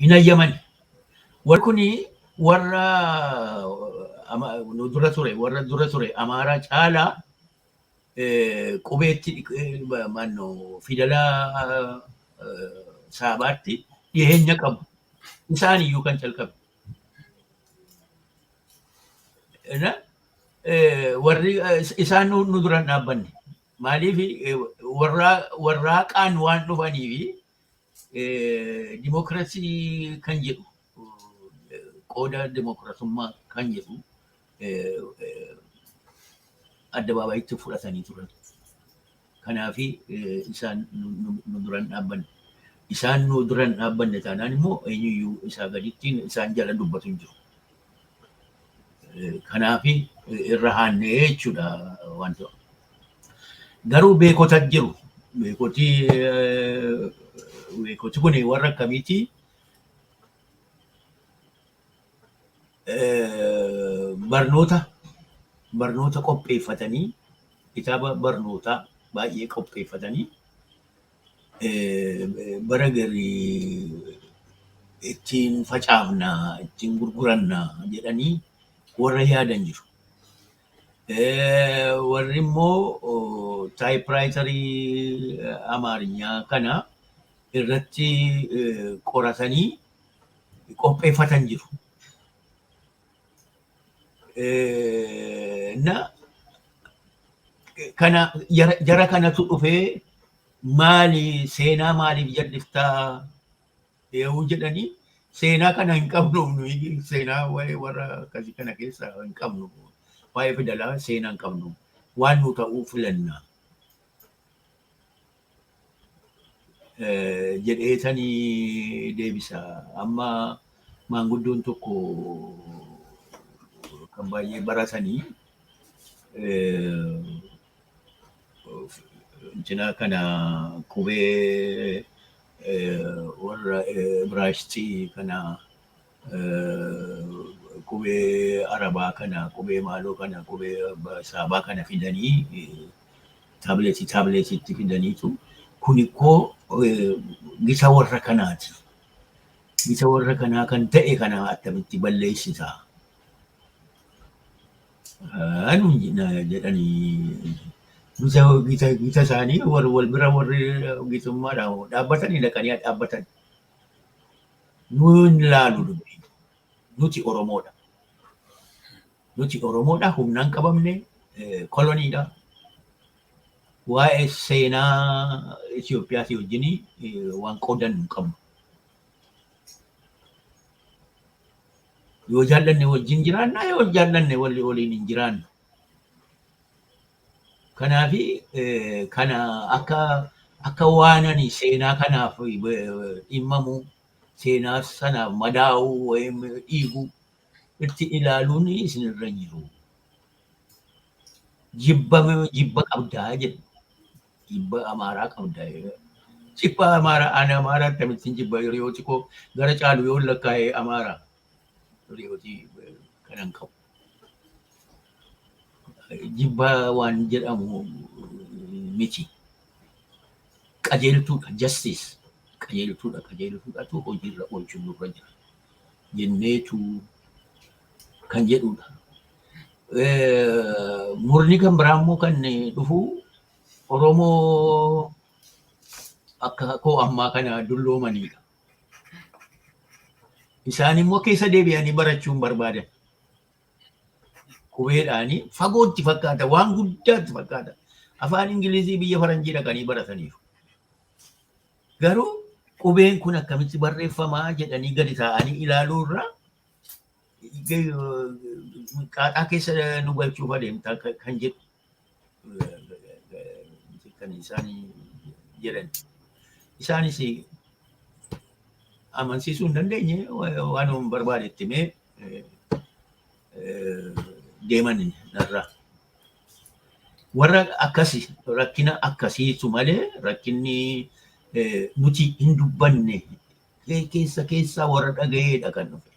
hin ayyaman. Warri kuni warra dura ture Amaaraa caalaa qubeetti fidala saabaatti dhiyeenya qabu. Isaan iyyuu kan calqabe. Warri isaan nu duran dhaabbanne maaliif warraaqaan waan dhufanii fi dimokiraasii kan jedhu qooda dimokiraasummaa kan jedhu addabaabayitti fudhatanii turan. Kanaaf isaan nu duran dhaabbanne. Isaan nu duran dhaabbanne taanaan immoo eenyuyyuu isaa gadittiin isaan jala dubbatu hin jiru. Kanaaf irra haannee jechuudha wanta. Garuu beekota jiru. Beekoti kun warra akkamiiti? Barnoota qopheeffatanii kitaaba barnootaa baay'ee qopheeffatanii bara garii ittiin facaafnaa ittiin gurgurannaa jedhanii warra yaadan jiru. Warri immoo taayipiraayitarii Amaarinyaa kana irratti qoratanii qopheeffatan jiru. Jara kanatu dhufee seenaa maaliif jal'iftaa yoo jedhanii seenaa kana hin qabnu seenaa warra akkasii kana keessa hin qabnu waa'ee fidalaa seenaa hin qabnu waan nu ta'uu filanna jedheetanii deebisa. Amma maanguddoon tokko kan baay'ee baratanii cinaa kana qubee warra Ibraayistii kana qubee Arabaa kana qubee maaloo kana qubee Saabaa kana fidanii taabileetitti fidaniitu kun koo gita warra kanaati. Gita warra kanaa kan ta'e kana attamitti balleessitaa. Anu jedhanii gita isaanii wal bira warri gitummaadhaan dhaabbatanii dhaqanii dhaabbatan. Nuun ilaalu dubbii. Nuti Oromoodha. Nuti Oromoodha humnaan qabamne koloniidha. Waa'ee seenaa Itoophiyaatii wajjin waan qoodan hin qabnu. Yoo jaallanne wajjin jiraanna yoo jaallanne waliin hin jiraannu. Kanaafi kana akka waanani seenaa kanaaf dhimmamu seenaa sanaaf madaa'uu wayim dhiigu itti ilaaluun isinirra jiru. Jibba qabdaa jedhu. Jibba Amaaraa qabdaa. Jibba Amaaraa ana Amaaraa akkamitti jibba hiriyooti koo gara caalu yoo lakkaa'ee Amaaraa. Hiriyooti kanan qabu. Jibba waan jedhamu miti. Qajeeltuudha justice. Qajeeltuudhatu hojiirra oolchuun nurra jira. Jenneetu kan jedhudha. Murni kan biraa immoo kan dhufu Oromoo akka koo ammaa kana dulloomanidha. Isaan immoo keessa deebi'anii barachuun barbaadan. Qubeedhaanii fagootti fakkaata waan guddaatti fakkaata. Afaan Ingilizii biyya Faranjii dhaqanii barataniiru. Garuu qubeen kun akkamitti barreeffamaa jedhanii gadi taa'anii ilaaluurra qaaxaa keessa nu galchuuf adeemta kan jedhu kan isaan jedhan. Isaanis amansiisuu hin dandeenye waan barbaadetti mee deeman narraa. Warra akkasii rakkina akkasiitu malee rakkinni nuti hin dubbanne keessa warra dhagayeedha kan dhufe.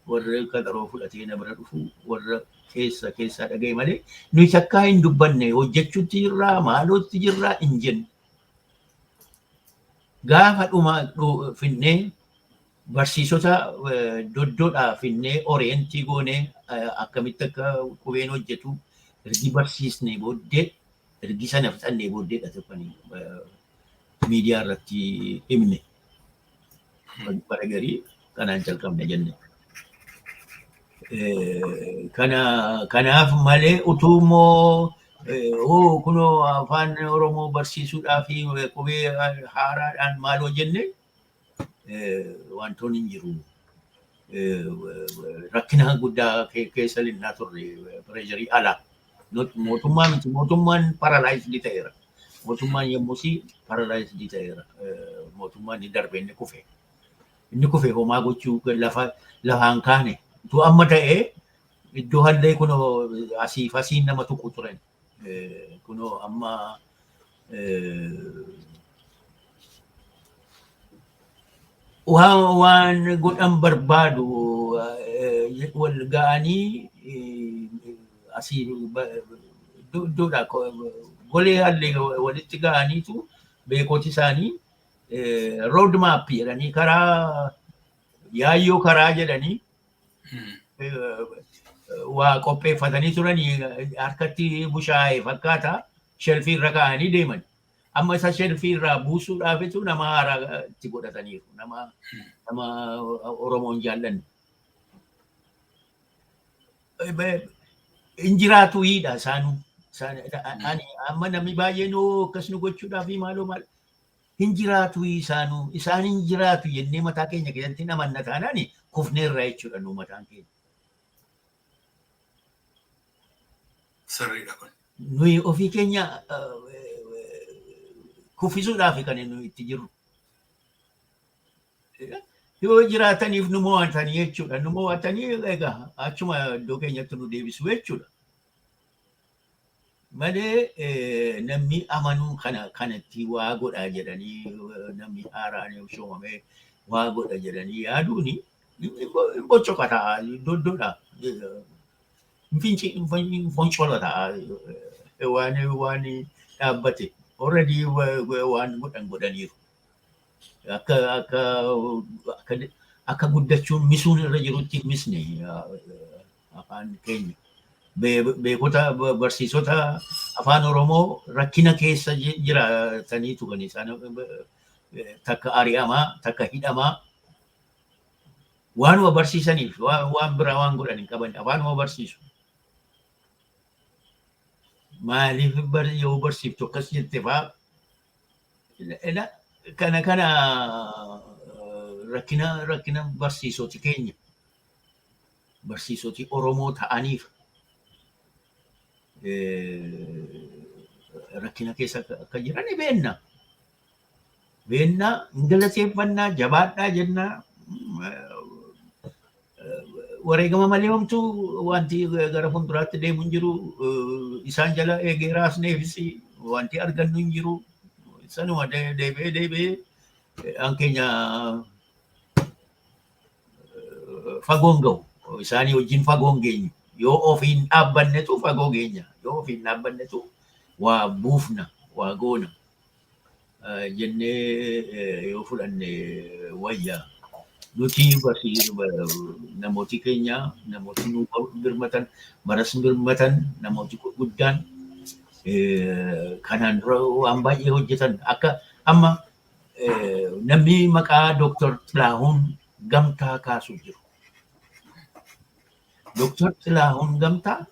Warra qaxaroo fudhatee na bira dhufu warra keessa dhagaye malee nuti akka hin dubbanne hojjechuutti jirraa maalootti jirraa hin jenne. Gaafa dhuma finnee barsiisota doddoodhaa finnee oreentii goonee akkamitti akka qubeen hojjetu ergi barsiisnee booddee ergi sana fixannee booddeedha tokkanii miidiyaa irratti himne. Bara garii kanaan jalqabne jenne. Kanaaf malee utuu immoo kunoo afaan Oromoo barsiisuudhaa fi qubee haaraadhaan maaloo jenne wantoonni hin jiru. Rakkina guddaa keessa linnaa turre pireesharii alaa. Mootummaa miti mootummaan paralaayisdii ta'eera. Mootummaan yommusi paralaayisdii ta'eera. Mootummaan ni darbe inni kufe. Inni kufe homaa gochuu lafaan kaane. Tu amma ta'ee iddoo hallee kunoo asiif asiin nama tuqu turan. Kunoo amma waan godhan barbaadu wal ga'anii asii iddoodha golee hallee walitti ga'aniitu beekoti isaanii road map jedhanii karaa yaayyoo karaa jedhanii waa qopheeffatanii turanii harkatti bushaayee fakkaata shelfii irra kaa'anii deeman. Amma isa shelfii irraa buusuudhaafitu nama haaraa itti godhataniiru. Nama Oromoon jaallanne. Injiraatu hiidha isaanuu. Amma namni baay'een akkas nu gochuudhaaf maaloo maal. Injiraatu isaanuu. Isaan injiraatu jennee mataa keenya keessatti namanna taanaan kufneerraa jechuudha nu mataan keenya. Sirriidha kun. Nuyi ofii keenya kuffisuudhaaf kan nuyi itti jirru. Yoo jiraataniif nu mo'atanii jechuudha. Nu mo'atanii egaa achuma iddoo keenyatti nu deebisu jechuudha. Malee namni amanuu kanatti waa godha jedhanii namni haaraan yoo shoomame waa godha jedhanii yaaduuni bocoqa ta'a doddoodha. Foncola ta'a waan dhaabbate already waan godhaniiru. Akka guddachuun misuun irra jirutti misne afaan keenya. Beekota barsiisota afaan Oromoo rakkina keessa jiraataniitu kan isaan takka ari'amaa takka hidhamaa waanuma barsiisaniif waan biraa waan godhan hin qaban afaanuma barsiisu. Maaliif yoo barsiiftu akkas jette fa'aa kana rakkina barsiisoti keenya barsiisoti Oromoo ta'aniif rakkina keessa akka jiran beenna. Beenna galateeffannaa jabaadhaa jennaa wareegama malee homtuu wanti gara fuulduraatti deemu hin jiru. Isaan jala eegee raasneefis wanti argannu hin jiru. Sanuma deebi'ee hankeenya fagoon gahu isaanii wajjin fagoon geenyu. Yoo ofiin dhaabbannetu fagoo geenya. Yoo ofiin dhaabbannetu waa buufna, waa goona jennee yoo fudhanne wayyaa. Nuti namooti keenya, namooti nu birmatan, baras birmatan, namooti guddaan kanaan dura waan baay'ee hojjetan. Akka amma namni maqaa Dr. Xilahuun Gamtaa kaasuu jiru. Dr. Xilahuun Gamtaa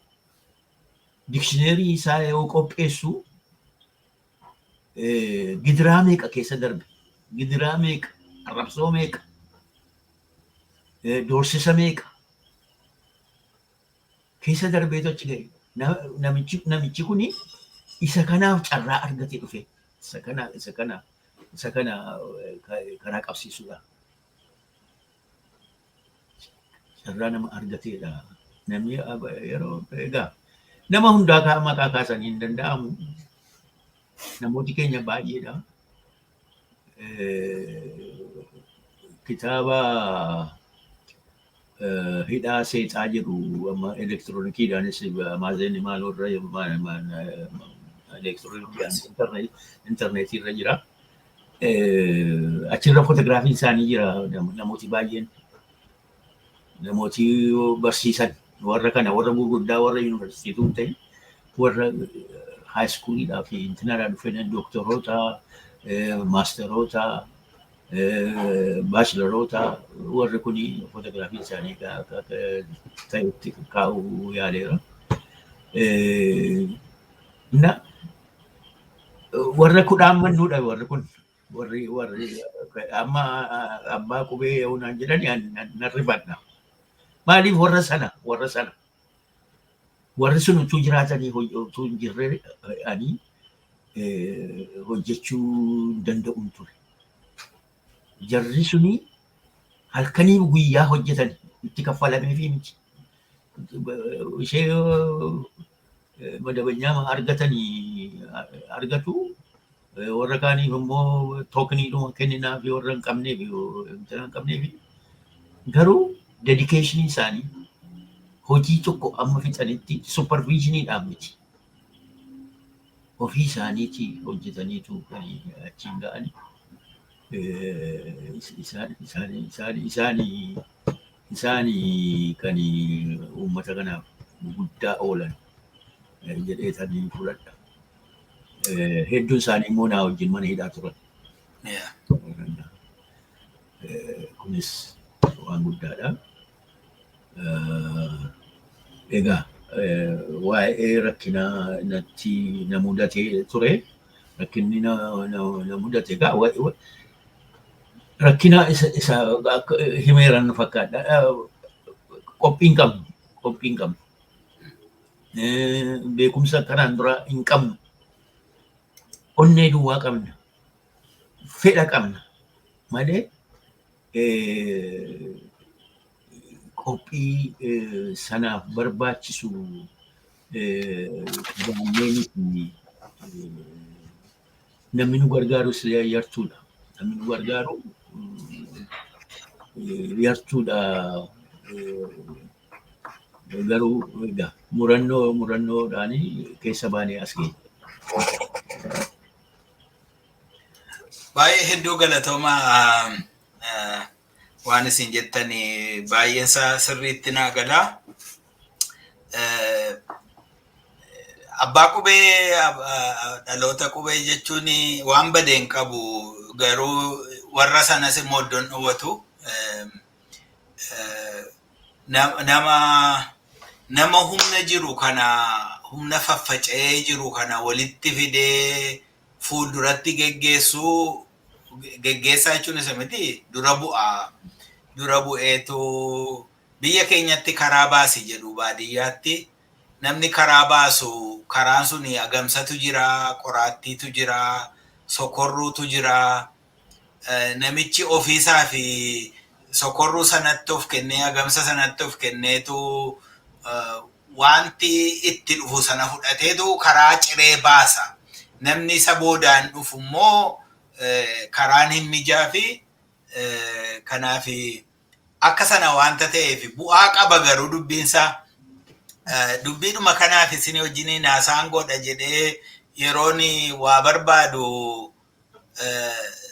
dikshineerii isaa yoo qopheessu gidiraa meeqa keessa darbe? Gidiraa meeqa? Arrabsoo meeqa? Doorsisa meeqa? Keessa darbeetu achi gahe. Namichi kuni isa kanaaf carraa argatee dhufe. Isa kana karaa qabsiisuudha. Carraa nama argateedha. Namni yeroo egaa nama hundaa maqaa kaasanii hin danda'amu. Namooti keenya baay'eedha. Kitaaba hidhaa seexaa jedhu amma elektiroonikiidhaanis maazeenii maalirra elektiroonikiidhaan intarneetii irra jira. Achirra footograafiin isaanii jira. Namooti baay'een namooti barsiisan warra kana warra gurguddaa warra yuunivarsiitii ta'e warra haayiskuulidhaa fi intinaadhaa dhufan doktoroota maasteroota baachelaroota warri kun footograafiin isaanii ta'etti kaa'uu yaaleera. Warra kudhaan mannuudha warri kun warri amma abbaa qubee yoonaan jedhani narrifadha. Maaliif warra sana warri sun utuu jiraatanii utuu hin jirre ani hojjechuu danda'uun ture. Jarri suni halkanii guyyaa hojjetan itti kaffalamee fi miti. Ishee madabanyaa argatu warra kaaniif immoo tookniidhuma kenninaa fi warra hin qabneef garuu dedikeeshinii isaanii hojii tokko amma fixanitti supervisioniidhaan miti. Ofii isaaniitii hojjetaniitu kan achiin ga'ani. Isaanii kan uummata kanaaf guddaa oolan jedheetanii fudhadha. Hedduun isaanii immoo naa wajjin mana hidhaa turan. Kunis waan guddaadha. Egaa waa'ee rakkinaa natti na mudatee ture. Rakkinni na mudate egaa rakkina isa himeeran fakkaadha. Qophiin qabnu. Beekumsa kanaan dura hin qabnu. Onnee duwwaa qabna. Fedha qabna. Malee qophii sanaaf barbaachisu baanneenii fi namni nu gargaarus yartuudha. Namni nu gargaaru yartuudha. Garuu egaa murannoodhaan keessa baanee as geenye. Baay'ee hedduu galatoomaa waan isin jettanii baay'een isaa sirriitti naa galaa. Abbaa qubee dhaloota qubee jechuun waan badeen qabu garuu warra sanas immoo iddoon dhowwatu nama humna jiru kana humna faffaca'ee jiru kana walitti fidee fuulduratti geggeessaa jechuun isa miti dura bu'eetu biyya keenyatti karaa baasi jedhu baadiyyaatti namni karaa baasu karaan sun agamsatu jira, qoraattiitu jira, sokorruutu jira. Namichi ofiisaa fi sokorruu sanatti of kennee agamsa sanatti of kenneetu wanti itti dhufu sana fudhateetu karaa ciree baasa. Namni isa boodaan dhufu immoo karaan hin mijaafi kanaaf akka sana wanta ta'eef bu'aa qaba garuu dubbiinsaa. Dubbiidhuma kanaaf isin wajjin haasaan godha jedhee yeroon waa barbaadu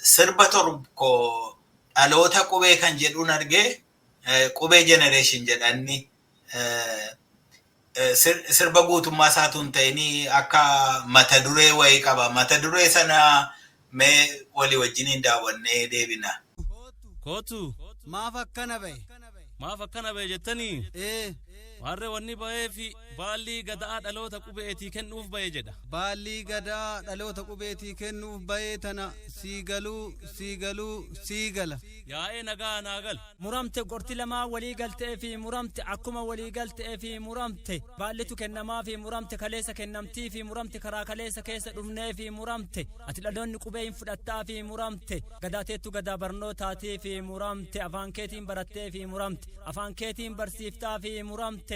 sirba tokko dhaloota qubee kan jedhuun argee qubee generation jedhanni sirba guutummaa isaatu hin ta'in akka mata duree wayii qaba. Mata duree sana mee walii wajjin daawwannee deebina. Kootu maaf akkana bahe jettanii warre wanni bahee fi baalli gadaa dhaloota qubeetii kennuuf bahee jedha. Baalli gadaa dhaloota qubeetii kennuuf bahee tana sii gala. Yaa'ee nagaa naa gal. Muramte gorti lamaa walii galtee fi muramte akkuma walii galtee fi muramte baallitu kennamaa fi muramte kaleessa kennamtii fi muramte karaa kaleessa keessa dhufnee fi muramte ati dhaloonni qubee hin fudhattaa fi muramte gadaateettu gadaa barnootaatii fi muramte afaan keetiin barattee fi muramte afaan keetiin barsiiftaa fi muramte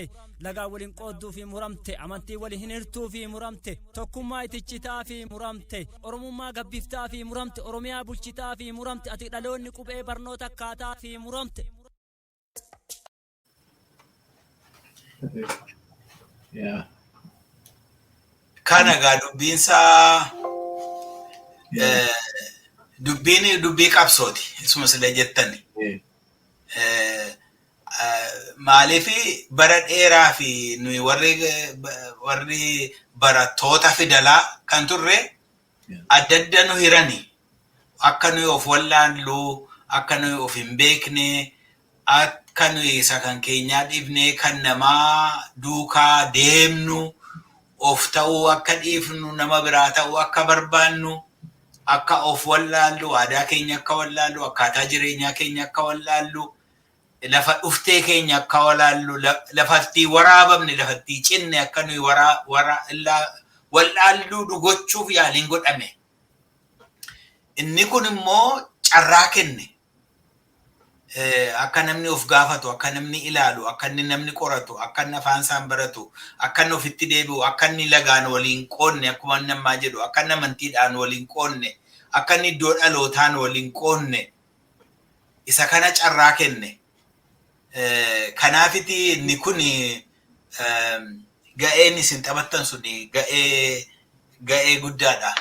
lagaa waliin qoodduu fi muramte amantii waliin hin hirtuu fi muramte tokkummaa itichitaa fi muramte oromummaa gabbiftaa fi muramte oromiyaa bulchitaa fi muramte ati dhaloonni qubee barnoota akkaataa fi muramte. Kana gaa dubbiinsaa dubbii qabsooti isuma sila jettani. Maaliif bara dheeraa fi nuyi warri barattoota fidalaa kan turre adda adda nu hirani akka nuyi of wallaallu akka nuyi of hin beekne akka nuyi isa kan keenyaa dhiifne kan namaa duukaa deemnu of ta'uu akka dhiifnu nama biraa ta'uu akka barbaannu akka of wallaallu aadaa keenya akka wallaallu akkaataa jireenyaa keenya akka wallaallu lafa dhuftee keenya akka wallaallu lafatti waraabamne lafatti cinne akka nuyi wallaallu gochuuf yaaliin godhame. Inni kun immoo carraa kenne. Akka namni of gaafatu, akka namni ilaalu, akka namni qoratu, akka afaan isaan baratu, akka ofitti deebi'u, akka lagaan waliin qoonne akkuma namaa jedhu, akka amantiidhaan waliin qoonne, akka iddoo dhalootaan waliin qoonne isa kana carraa kenne. Kanaafiti inni kun ga'een isin taphattan suni ga'ee guddaadha.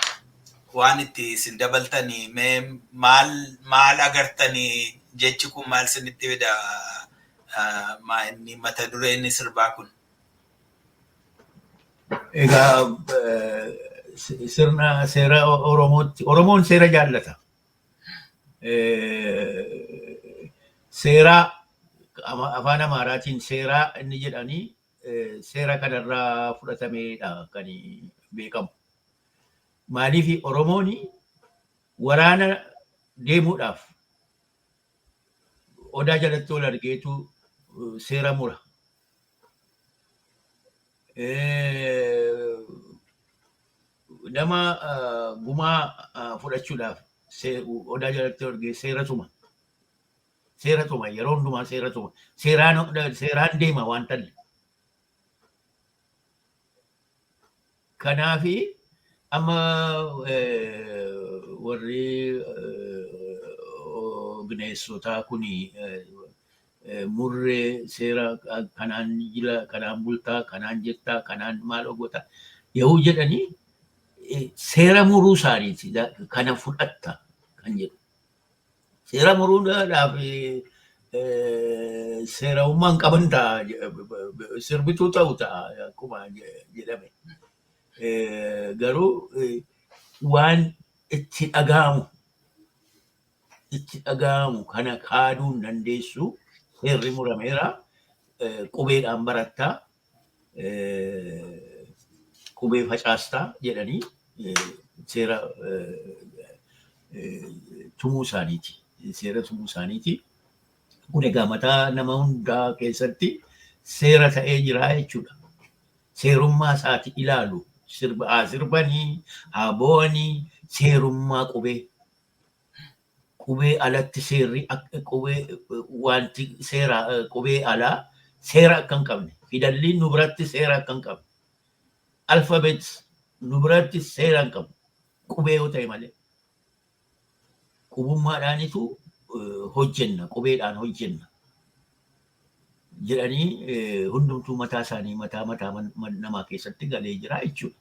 Waan itti isin dabaltanii mee maal agartanii jechi kun maal isinitti fida inni mata duree inni sirbaa kun? Egaa sirna seera Oromootti Oromoon seera jaallata. Seera afaan Amaaraatiin seera inni jedhanii seera kanarraa fudhatameedha kan beekamu. Maaliif Oromoon waraana deemuudhaaf odaa jalatti ol argeetu seera mura. Nama gumaa fudhachuudhaaf odaa jalatti ol argee seera tuma. Seera tuma yeroo hundumaa seera tuma. Seeraan deema waan ta'eef. Kanaafi amma warri bineensota kuni murree seera kanaan jila kanaan bultaa kanaan jettaa kanaan maal goota yoo jedhanii seera muruu isaaniiti kana fudhatta kan jedhu. Seera muruudhaaf seerummaan qaban ta'a sirbituu ta'u ta'a akkuma jedhame. Garuu waan itti dhaga'amu kana kaaduun dandeessu seerri murameera qubeedhaan barattaa qubee facaastaa jedhanii seera tumuu isaaniiti. Seera tumuu isaaniiti. Kun egaa mataa nama hundaa keessatti seera ta'ee jira jechuudha. Seerummaa isaati ilaalu. Sirbanii, haa boo'anii seerummaa qubee. Qubee alatti seerri qubee wanti seera qubee alaa seera akka hin qabne. Fidalliin nu biratti seera akka hin qabne. Alfaabeet nu biratti seera hin qabu. Qubee yoo ta'e malee. Qubummaadhaanitu hojjenna, qubeedhaan hojjenna. Jedhanii hundumtuu mataa isaanii mataa namaa keessatti galee jira jechuudha.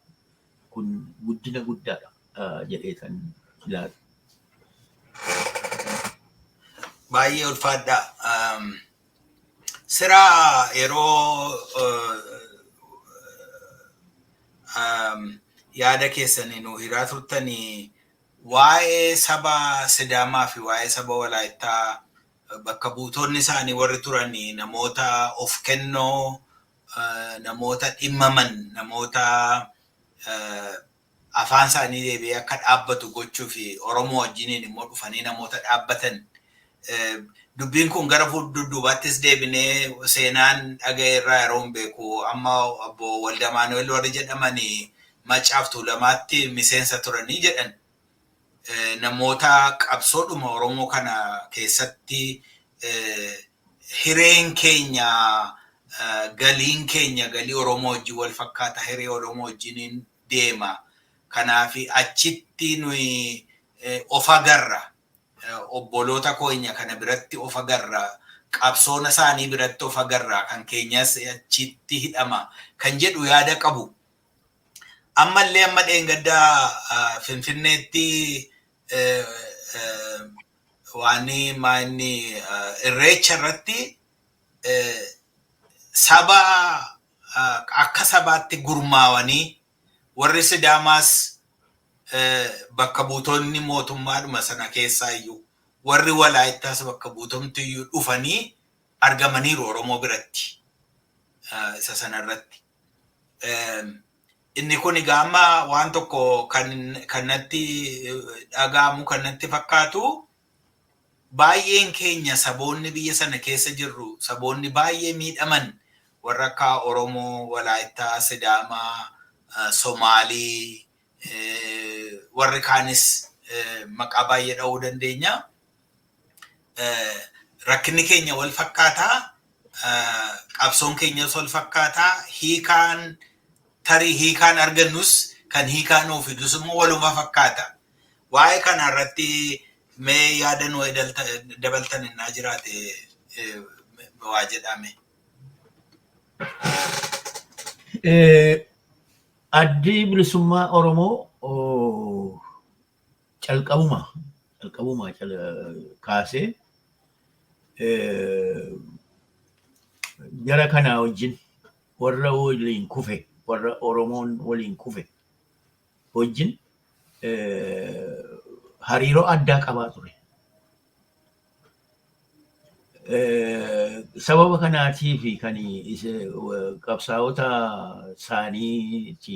Kun guddina guddaadha jedhee kan ilaalu. Baay'ee ulfaadha. Sira yeroo yaada keessanii nu hiraa turtanii waa'ee saba Sidaamaa fi waa'ee saba Walaayittaa bakka buutonni isaanii warri turanii namoota of kennoo, namoota dhimmaman, namoota afaan isaanii deebi'ee akka dhaabbatu gochuu fi Oromoo wajjiniin immoo dhufanii namoota dhaabbatan. Dubbiin kun gara fuulduraattis deebinee seenaan dhaga'e irraa yeroo hin beeku amma obbo Waldamaanuweel warri jedhamanii Maccaaf Tuulamaatti miseensa turanii jedhan. Namoota qabsoodhuma Oromoo kana keessatti hireen keenya galiin keenya galii Oromoo wajjin wal fakkaata hiree Oromoo wajjiniin deema. Kanaaf achitti nuyi of agarra. Obboloota keenya kana biratti of agarra. Qabsoona isaanii biratti of agarra. Kan keenyas achitti hidhama. Kan jedhu yaada qabu. Ammallee amma dheengaddaa Finfinneetti waani maanni irreecha irratti saba akka sabaatti gurmaawanii warri Sidaamaas bakka buutonni mootummaadhuma sana keessaa iyyuu warri Walaayittaas bakka buutomtu iyyuu dhufanii argamaniiru Oromoo biratti isa sanarratti. Inni kun egaa amma waan tokko kanatti dhaga'amu kanatti fakkaatu baay'een keenya saboonni biyya sana keessa jirru saboonni baay'ee miidhaman warra akka Oromoo, Walaayittaa, Sidaamaa, Somaalii warri kaanis maqaa baay'ee dha'uu dandeenya. Rakkinni keenya wal fakkaataa, qabsoon keenyas wal fakkaataa, tarii hiikaan argannus kan hiikaan nuu fidus immoo waluma fakkaata. Waa'ee kana irratti mee yaada nu dabaltan innaa jiraate waa jedhame. Addi bilisummaa Oromoo calqabuma kaasee jara kanaa wajjin warra waliin kufe warra Oromoon waliin kufe wajjin hariiroo addaa qabaa ture. Sababa kanaatiif kan qabsaa'ota isaanii fi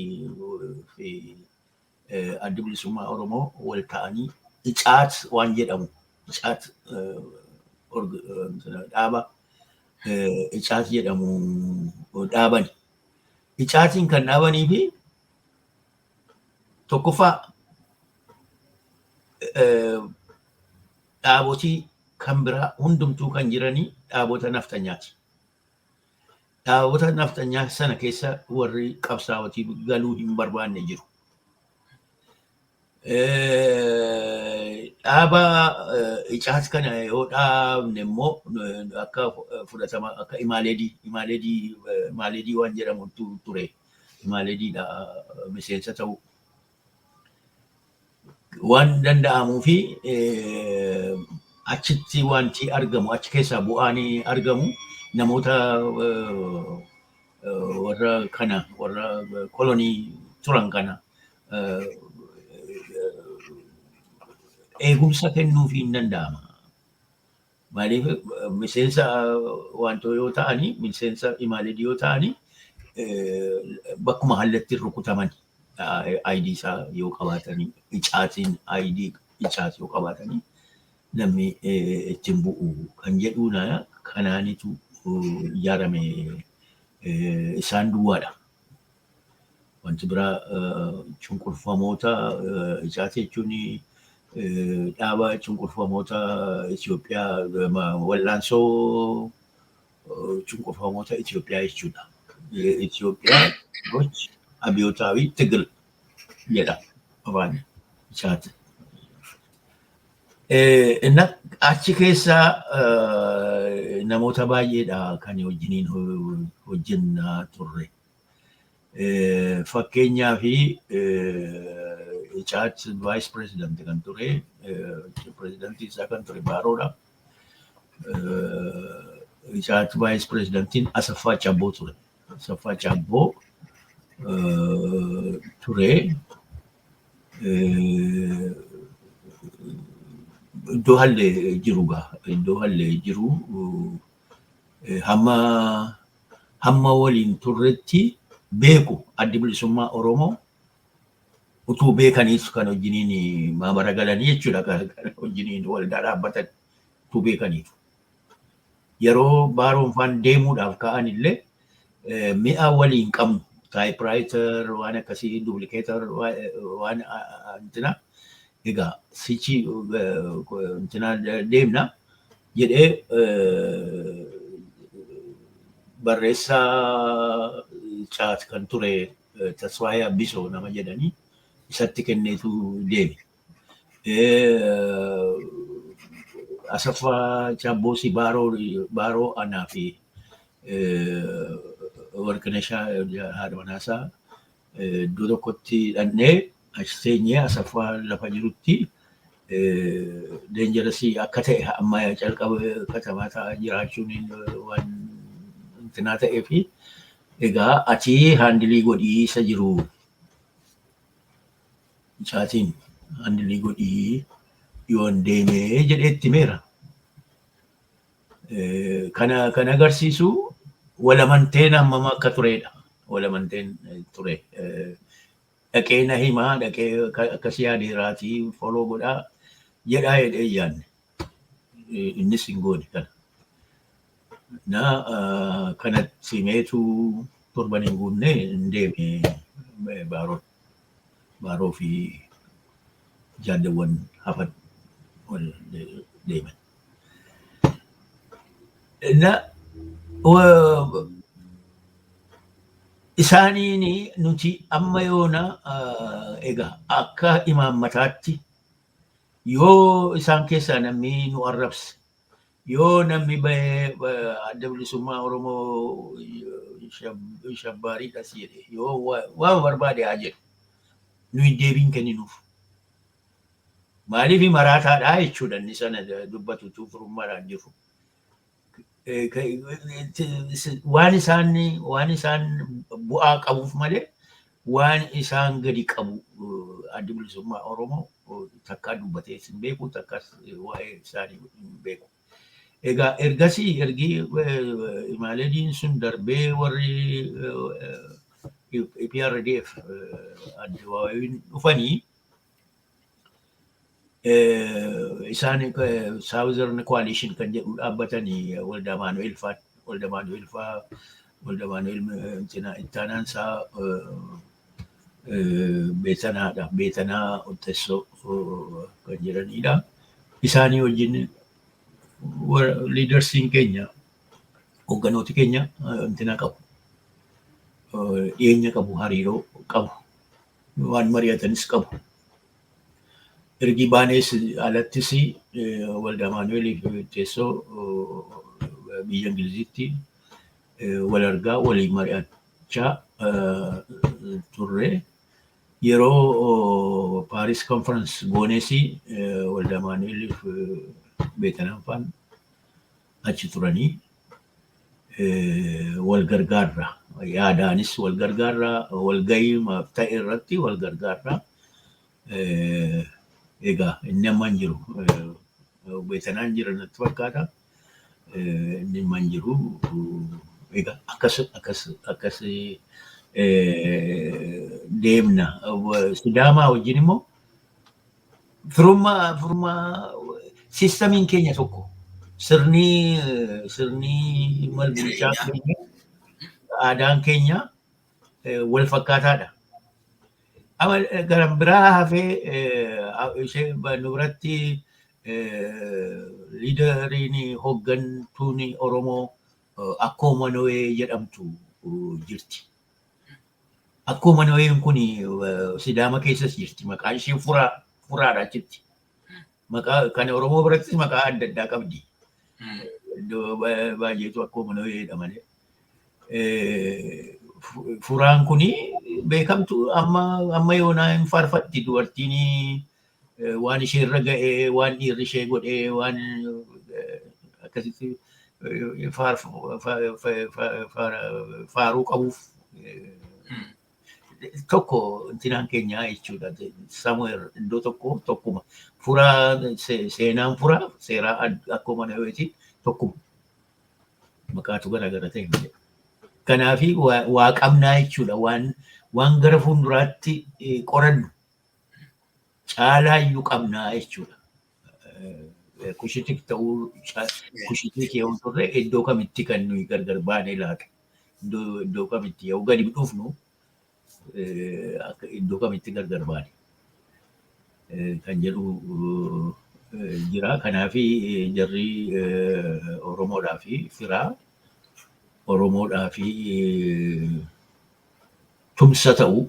addi bilisummaa Oromoo wal ta'anii icaat waan jedhamu icaat dhaaba icaat jedhamu dhaabani. Icaatiin kan dhaabanii fi tokkoffaa dhaabotii kan biraa hundumtuu kan jiranii dhaabota naftanyaati. Dhaabota naftanyaa sana keessa warri qabsaa'otii galuu hin barbaanne jiru. Dhaaba icaas kana yoo dhaabne immoo akka fudhatama akka imaaleedii waan jedhamu ture. Imaaleediidha miseensa ta'u waan danda'amuu fi achitti wanti argamu achi keessaa bu'aanii argamu namoota warra kana warra kolonii turan kana eegumsa kennuufii hin danda'ama. Maaliif miseensa wantoo yoo ta'anii miseensa imaaleedii yoo ta'anii bakkuma hallatti rukutaman ID isaa yoo qabaatanii icaatiin ID icaas yoo qabaatanii namni ittiin bu'u kan jedhuuna kanaanitu ijaarame isaan duwwaadha. Wanti biraa cunqurfamoota icaas jechuun dhaaba cunqurfamoota Itoophiyaa wal'aansoo cunqurfamoota Itoophiyaa jechuudha. Itoophiyaa abiyootaawwi Tigil jedha afaan isaati. Achi keessaa namoota baay'eedha kan wajjiniin hojjennaa turre. Fakkeenyaa fi Icaat Vice President kan ture, Presidentii isaa kan ture Baaroodha. Icaat Vice Presidentiin Asaffaa Cabboo ture. Asaffaa Cabboo ture. Iddoo hallee jiru iddoo hallee jiru hamma waliin turretti beeku addi bilisummaa Oromoo utuu beekaniif kan wajjiniin maamara galanii jechuudha kan wajjiniin waldaa dhaabbatan utuu beekaniif. Yeroo Baaroon faan deemuudhaaf ka'an illee mi'a waliin qabnu typewriter waan akkasii duplikeetar waan antina egaa sichi antina deemna jedhee barreessaa caat kan ture Tasfaayee Abbisoo nama jedhanii isatti kenneetu deeme. Asaffaa Cabboosi Baaroo anaa fi Warqinashaa haadha manaasaa iddoo tokkotti dhannee achi teenyee Asaffaa lafa jirutti deenjarasii akka ta'e amma calqaba katamaa ta'aa jiraachuun waan intinaa ta'ee fi egaa ati haandilii godhii isa jiru isaatiin haandilii godhii yoon deemee jedheetti meera. Kan agarsiisu walamanteen hammam akka turedha. Walamanteen ture. Dhaqee na himaa dhaqee akkasii yaadeeraatii foloo godhaa jedhaa jedhee yaadne. Innis hin goone kana. Na kanatti meetu torban hin guunne hin deeme Baaroo fi jaalawwan hafan wal deeman. Na isaaniin nuti amma yoona egaa akka imaammataatti yoo isaan keessaa namni nu arrabse yoo namni bahee adda bilisummaa Oromoo shabbaariidhas jedhe yoo waan barbaade haa jedhu nuyi deebiin kenninuuf. Maaliif maraataadhaa jechuudha inni sana dubbatutu furummaadhaan jiru. Waan isaan bu'aa qabuuf malee waan isaan gadi qabu adda bilisummaa Oromoo takkaa dubbatee hin beeku takkas waa'ee isaanii hin beeku. Egaa ergasii ergi imaaleediin sun darbee warri PRDF adda waa'een dhufanii isaan Southern Coalition kan jedhu dhaabbatanii waldaa Maanu'eel ittaanaan isaa Beetanaa Ottessoo kan jedhanidha. Isaanii wajjin liidarsiin keenya hoogganooti keenya intina qabu. Dhiyeenya qabu, hariiroo qabu, waan mari'atanis qabu. Ergi baanees alattis waldaa Maanuweeliif teessoo biyya Ingiliziitti wal argaa waliin mari'achaa turre. Yeroo Paaris Conference goonees waldaa Maanuweeliif beekanaan faan achi turanii wal gargaarra. Yaadaanis wal gargaarra, wal gahii ta'e irratti wal gargaarra. Egaa inni amma hin jiru. Beekanaan jira natti fakkaata. Inni amma hin jiru. Egaa akkas deemna. Sidaamaa wajjin immoo firummaa siistamiin keenya tokko. Sirni malbichaa keenya aadaan keenya wal fakkaataadha. Garan biraa hafee ishee nu biratti liidariin hooggantuun Oromoo Akkuma Noee jedhamtu jirti. Akkuma Noeen kun Sidaama keessas jirti. Maqaan ishee furaadha achitti. Maqaa kan Oromoo birattis maqaa adda addaa qabdi. Baay'eetu Akkuma Noee jedhamane. Furaan kuni beekamtu amma yoonaa hin faarfatti dubartiin waan ishee irra ga'ee waan dhiirri ishee godhee waan akkasitti faaruu qabuuf tokko intinaan keenyaa jechuudha. Somewhere iddoo tokkuma furaa seenaan furaa seeraa Akkuma Noeeti tokkuma maqaatu garaagara ta'e malee. Kanaafi waa qabnaa jechuudha. Waan gara fuulduraatti qorannu caalaayyuu qabnaa jechuudha. Kushitik ta'uu kushitik yoo turre iddoo kamitti kan nuyi gargar baanee laata? Iddoo kamitti yoo gadi dhufnu iddoo kamitti gargar baane kan jedhu jira. Kanaafi jarri Oromoodhaa fi firaa Oromoodhaa fi tumsa ta'u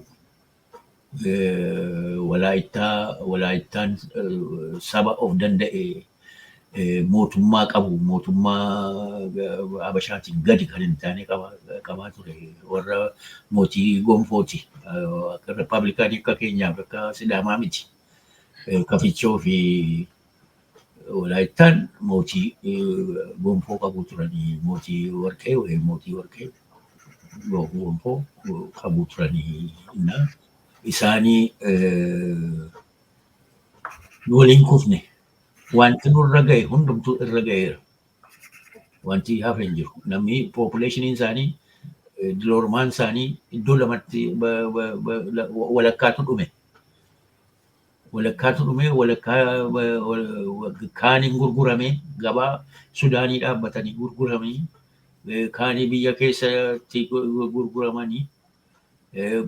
Walaayittaan saba of danda'e mootummaa qabu mootummaa Habashaatiin gadi kan hin taane qabaa ture. Warra mootii gonfooti. Akka Rippaabilikaanii akka keenyaaf akka Sidaamaa miti. Kafichoo fi Walaayittaan mootii gonfoo qabu turanii mootii warqee gonfoo qabu turanii isaanii waliin kufne wanti nurra ga'e hundumtuu irra ga'eera. Wanti hafe hin jiru. Namni populationiin isaanii diloormaan isaanii iddoo lamatti walakkaatu dhume. Walakkaa kaaniin gurgurame gabaa Sudaanii dhaabbatanii gurguramanii kaanii biyya keessatti gurguramanii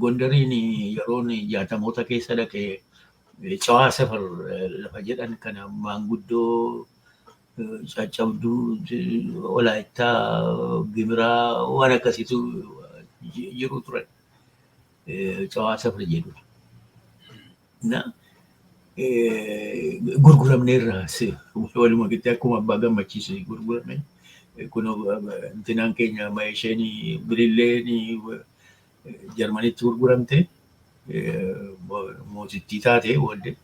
Gondariin yeroon 60moota keessa dhaqee cawaa safar lafa jedhan kana maanguddoo caccabduu Walaayittaa Gimiraa waan akkasiitu jiru turan cawaa safar jedhu. Gurguramneerra waluma gitti akkuma abbaa gammachiisu gurgurame. Kun intinaan keenya isheen bililleen Jarmanitti gurguramte mootittii taate walde.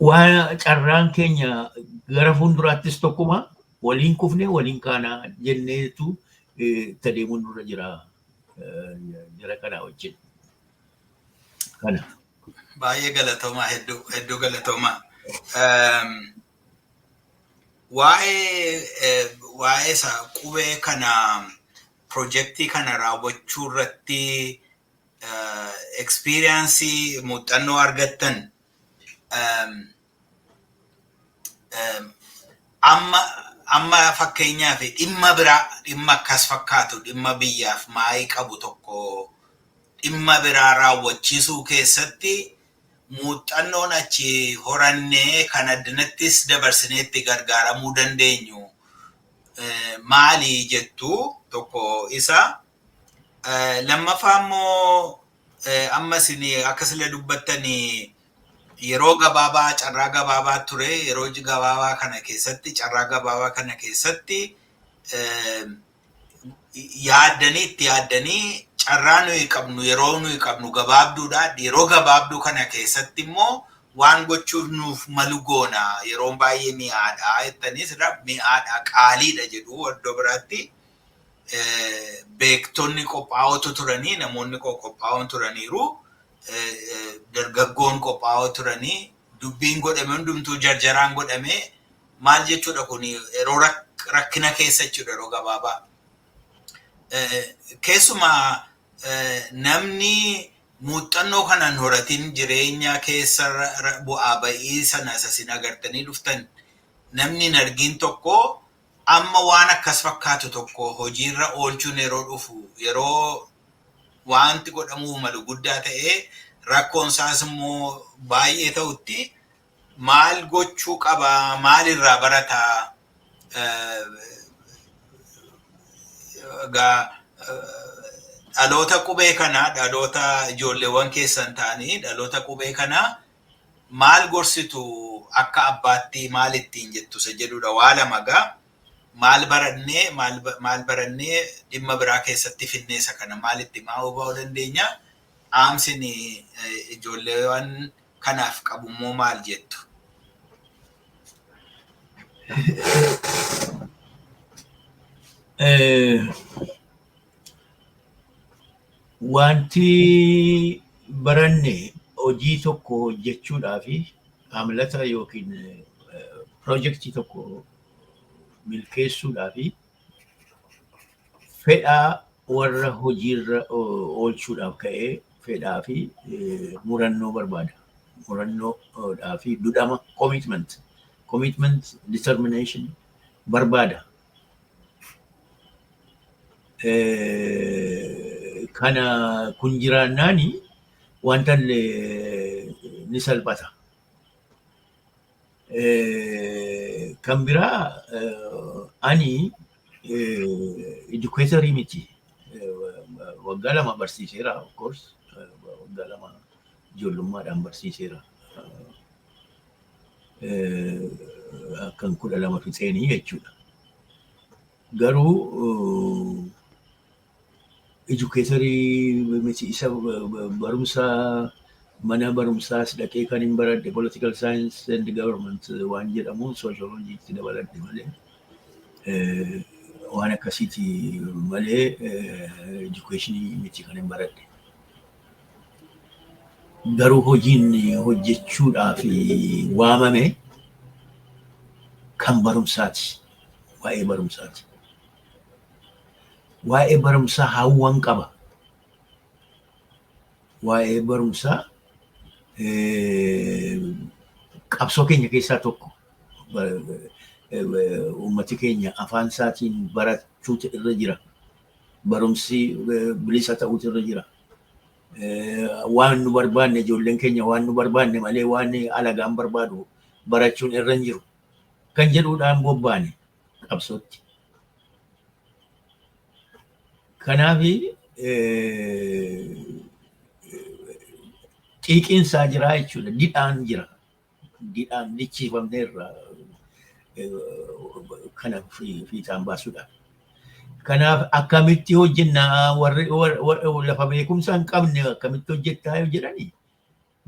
Waan carraan keenya gara fuulduraattis tokkuma waliin kufne waliin kaanaa jenneetu tadeemuun nurra jira kanaa wajjin. Kana. Baay'ee galatoomaa hedduu galatoomaa. Waa'ee isaa qubee kana projektii kana raawwachuu irratti experience muuxannoo argattan amma fakkeenyaaf dhimma biraa dhimma akkas fakkaatu dhimma biyyaaf maayii qabu tokko dhimma biraa raawwachiisuu keessatti muuxannoon achi horannee kan addanattis dabarsineetti gargaaramuu dandeenyu maali jettu tokko isa. Lammaffaa immoo ammas akka sila dubbattanii yeroo gabaabaa carraa gabaabaa ture yeroo gabaabaa kana keessatti carraa gabaabaa kana keessatti yaaddanii carraa nuyi qabnu yeroo nuyi qabnu gabaabduudha. Yeroo gabaabduu kana keessatti immoo waan gochuuf nuuf malu goona yeroo baay'ee mi'aadha jettanis mi'aadha qaaliidha jedhu iddoo biraatti beektonni qophaa'ootu turanii namoonni qophaa'oon turaniiru dargaggoon qophaa'oo turanii dubbiin godhame hundumtuu jarjaraan godhame maal jechuudha kun yeroo rakkina keessa jechuudha yeroo gabaabaa. Keessumaa namni muuxannoo kanaan horatiin jireenya keessa bu'aa ba'ii sana isin agartanii dhuftan namni hin argin tokko amma waan akkas fakkaatu tokko hojiirra oolchuun yeroo dhufu yeroo wanti godhamuu malu guddaa ta'ee rakkoon isaas immoo baay'ee ta'utti maal gochuu qaba maalirraa barataa dhaloota qubee kanaa dhaloota ijoolleewwan keessan ta'anii dhaloota qubee kanaa maal gorsitu akka abbaatti maal ittiin jettu isa jedhudha waa lama gaa maal barannee dhimma biraa keessatti finneessa kana maal itti maa hubachuu dandeenya dhaamsin ijoolleewwan kanaaf qabummoo maal jettu. Wanti baranne hojii tokko hojjechuudhaaf amlata yookiin piroojeektii tokko milkeessuudhaaf fedhaa warra hojiirra oolchuudhaaf ka'ee fedhaa fi murannoo barbaada. Murannoodhaa fi dudhama commitment determination barbaada. Kana kun jiraannaani wanta ni salphata. Kan biraa ani educaatorii miti. Waggaa lama barsiiseera of course. Waggaa lama ijoollummaadhaan barsiiseera. Akkan 12 fixeenii jechuudha. Garuu educaatorii miti isa barumsa mana barumsaas dhaqee kan hin baradhe political science and government waan jedhamu sociologiitti dabaladhe malee waan akkasiiti malee educationii miti kan hin baradhe. Garuu hojiin hojjechuudhaaf waamame kan barumsaati. Waa'ee barumsaati. Waa'ee barumsaa hawwan qaba. Waa'ee barumsaa qabsoo keenya keessaa tokko. Uummati keenya afaan isaatiin barachuutu irra jira. Barumsi bilisa ta'uutu irra jira. Waan nu barbaanne ijoolleen keenya waan nu barbaanne malee waan alagaan barbaadu barachuun irra hin jiru. Kan jedhuudhaan bobbaane qabsootti. Kanaaf xiiqiinsaa jira jechuudha. Didhaan jira. Didhaan lichiifamneerra kana fiixaan baasuudhaaf. Kanaaf akkamitti hojjennaa warri lafa beekumsa hin qabne akkamitti hojjettaa yoo jedhani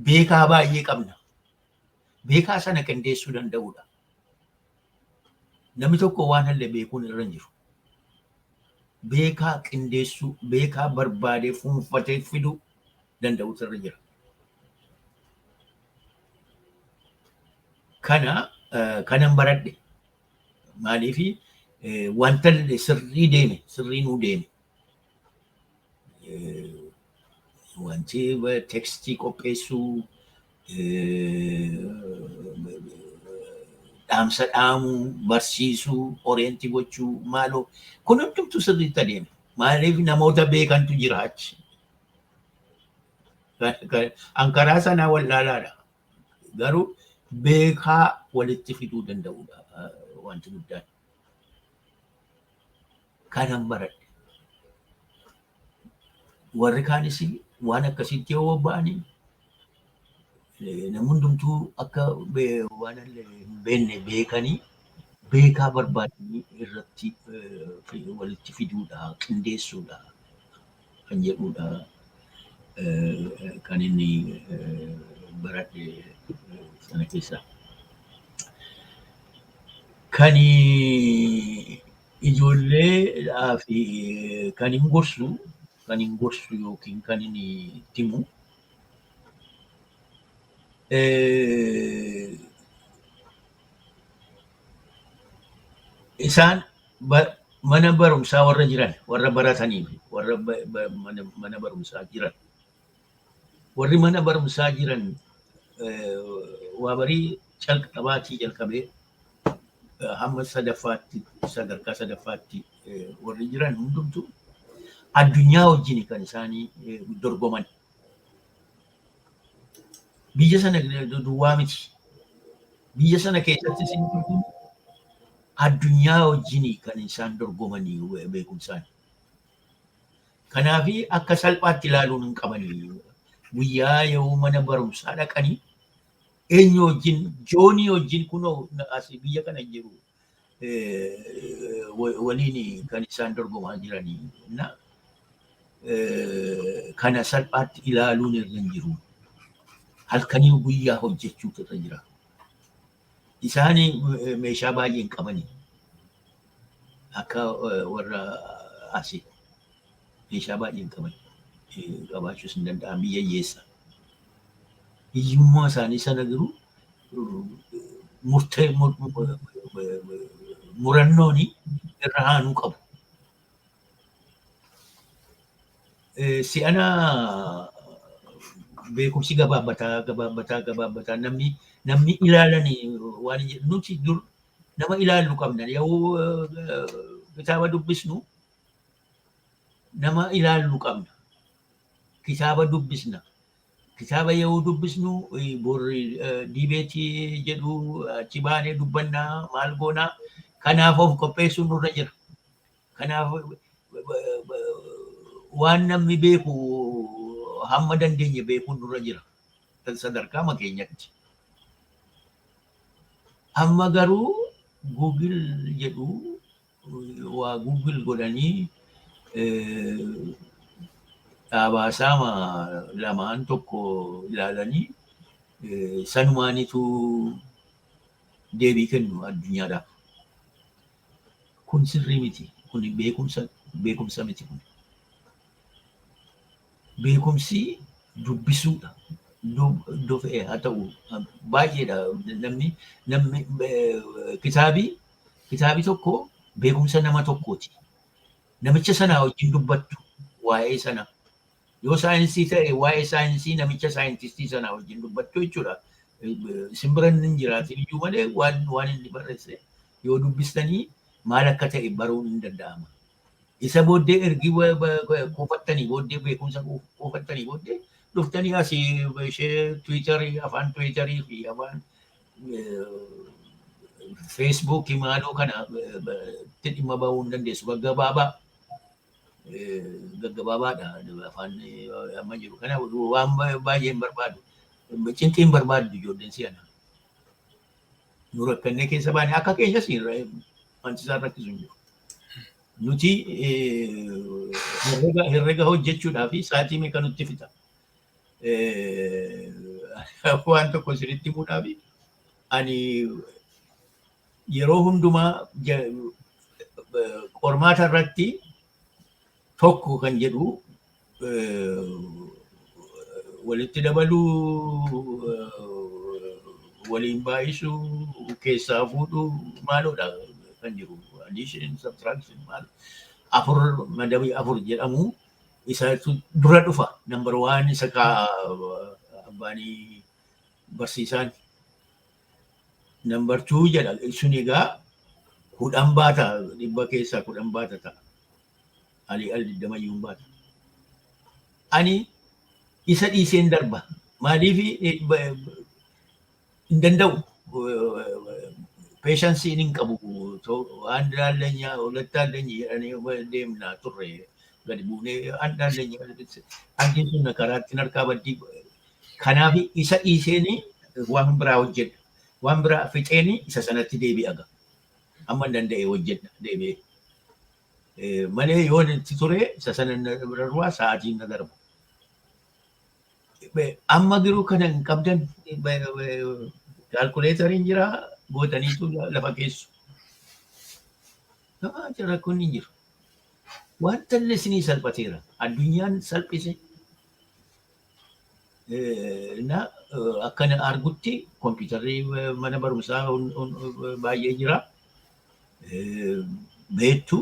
beekaa baay'ee qabna. Beekaa sana qindeessuu danda'uudha. Namni tokko waan hallee beekuun irra hin jiru. Beekaa qindeessuu, beekaa barbaadee fuunfatee fiduu danda'utu irra jira. Kanan baradhe. Maaliif wanta sirrii deeme, sirrii nuu deeme. Wanti tekstii qopheessuu, dhaamsa dhaamuu, barsiisuu, oreentii gochuu, maaloo kun hundumtu sirriitti adeeme. Maaliif namoota beekantu jira achi. Ankaraa sanaa wallaalaadha. Garuu beekaa walitti fiduu danda'udha wanti guddaan. Kanan baradhe. Warri kaanis waan akkasitti yoo bobba'anii namni hundumtuu akka waan hin beekne beekanii beekaa barbaadanii irratti walitti fiduudha, qindeessuudha kan jedhudha kan inni baradhe sana keessaa. Kan ijoolleedhaa fi kan hin gorsu yookiin kan inni timu isaan mana barumsaa warra jiran, warra baratanii fi warra mana barumsaa jiran. Warri mana barumsaa jiran waa barii calqabaatii jalqabee hamma sadaffaatti sadarkaa sadaffaatti warri jiran hundumtuu addunyaa wajjin kan isaanii dorgoman. Biyya sana duwwaa miti. Biyya sana keessatti addunyaa wajjin kan isaan dorgomanii beekumsaan. Kanaaf akka salphaatti ilaaluun hin qabanii. Guyyaa yoo mana barumsaa dhaqanii eenyu wajjin joonii wajjin kunoo asii biyya kana jiru waliin kan isaan dorgomaa jiranii. Kana salphaatti ilaaluun irra hin jiru. Halkanii guyyaa hojjechuutu irra jira. Isaan meeshaa baay'ee hin qabanii. Akka warra asii meeshaa baay'ee hin qabanii. Qabaachuus hin danda'an biyya hiyyeessa. Hiyyummaa isaanii sana garuu murannoon irra haanuu qabu. Si'ana beekumsi gabaabbataa namni ilaalanii waan nuti dur nama ilaallu qabna. Yoo kitaaba dubbisnu nama ilaallu qabna. Kitaaba dubbisna. Kitaaba yoo dubbisnu borri diibeetii jedhu achi baanee dubbannaa maal goonaa. Kanaaf of qopheessuun nurra jira. Kanaaf waan namni beeku hamma dandeenye beekuun nurra jira. Sadarkaa makeenyatti. Amma garuu Google jedhu waa Google godhanii dhaabaasaama lamaan tokko ilaalanii sanumaanitu deebii kennu addunyaadhaaf. Kun sirrii miti. Kun beekumsa miti kun. Beekumsi dubbisuudha. Iddoo fe'ee haa ta'u baay'eedha. Namni kitaabi tokko beekumsa nama tokkooti. Namicha sanaa wajjin dubbattu waa'ee sana. Yoo saayinsii ta'e waa'ee saayinsii namicha saayintistii sanaa wajjin dubbattu jechuudha. Simbiran hin jiraatin iyyuu malee waan inni barreesse yoo dubbistanii maal akka ta'e baruun hin danda'ama. Isa booddee ergi kuufattanii booddee beekumsa kuufattanii booddee dhuftanii asii ishee Tiwiitarii, afaan Tiwiitarii fi afaan Feesbuukii maaloo kana dhimma bahuu hin dandeessu. Gaggabaabaadha afaan amma jiru. Kanaaf waan baay'ee hin barbaadu. Cinqii hin barbaaddu ijoolleen si'ana. Nu rakkannee keessa baane akka keenyas wanti isaan rakkisu hin jiru. Nuti herrega hojjechuudhaa fi sa'aatii meeqa nutti fixa. Waan tokko sirriitti himuudhaa fi ani yeroo hundumaa qormaata irratti tokko kan jedhu walitti dabaluu, waliin baay'isuu, keessaa fuudhuu maaloodha kan jiru. Addition, subtraction maal madabii afur jedhamu isatu dura dhufa. Number 1 isa abbaanii barsiisaan. Number 2 jedha. Sun egaa 10 baata. 100 keessaa 10 baata ta'a. Al 20 baata. Ani isa dhiiseen darba. Maaliif hin danda'u. Patience hin qabu. Waan daalanya olattaalanya jedhanii deemnaa turre gadi buunee waan daalanya hanqin sun karaatti harkaa baddii. Kanaaf isa dhiiseen waan biraa hojjedha. Waan biraa fixeen isa sanatti deebi'a. Amma danda'e hojjedha deebi'ee. Malee yoo itti ture isa sana irraa sa'aatiin na darba. Amma garuu kana hin qabdan kaalkuleetariin jira gootaniitu lafa keessu. Jira kun hin jiru. Wanta illee isinii salphateera. Addunyaan salphise. Akkana argutti kompiitarri mana barumsaa baay'ee jira. Beektu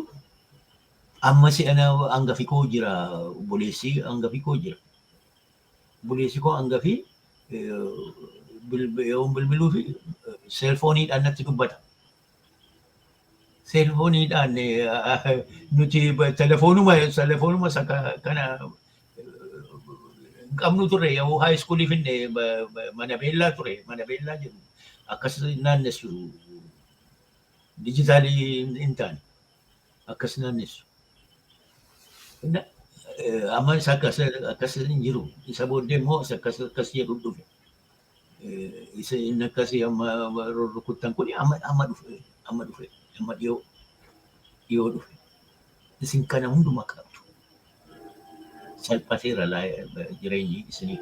amma si'ana hangafi koo jira. Obboleessi hangafi koo jira. Obboleessi koo hangafi yoon bilbiluu fi seelfooniidhaan natti dubbata. Seelfooniidhaan nuti telefoonuma kana qabnu turre yoo high schoolii finne mana beellaa ture. Mana beellaa jiru. Akkas naannessu dijitaalii hin taane. Akkas naannessu. Amma isa akkas hin jiru. Isa booddee immoo akkas jedhu dhufe. Isa inni akkasii amma rukuttan kun amma dhufe. Amma dhiyoo dhufe. Isin kana hunduma qabdu. Salphateera jireenyi isiniif.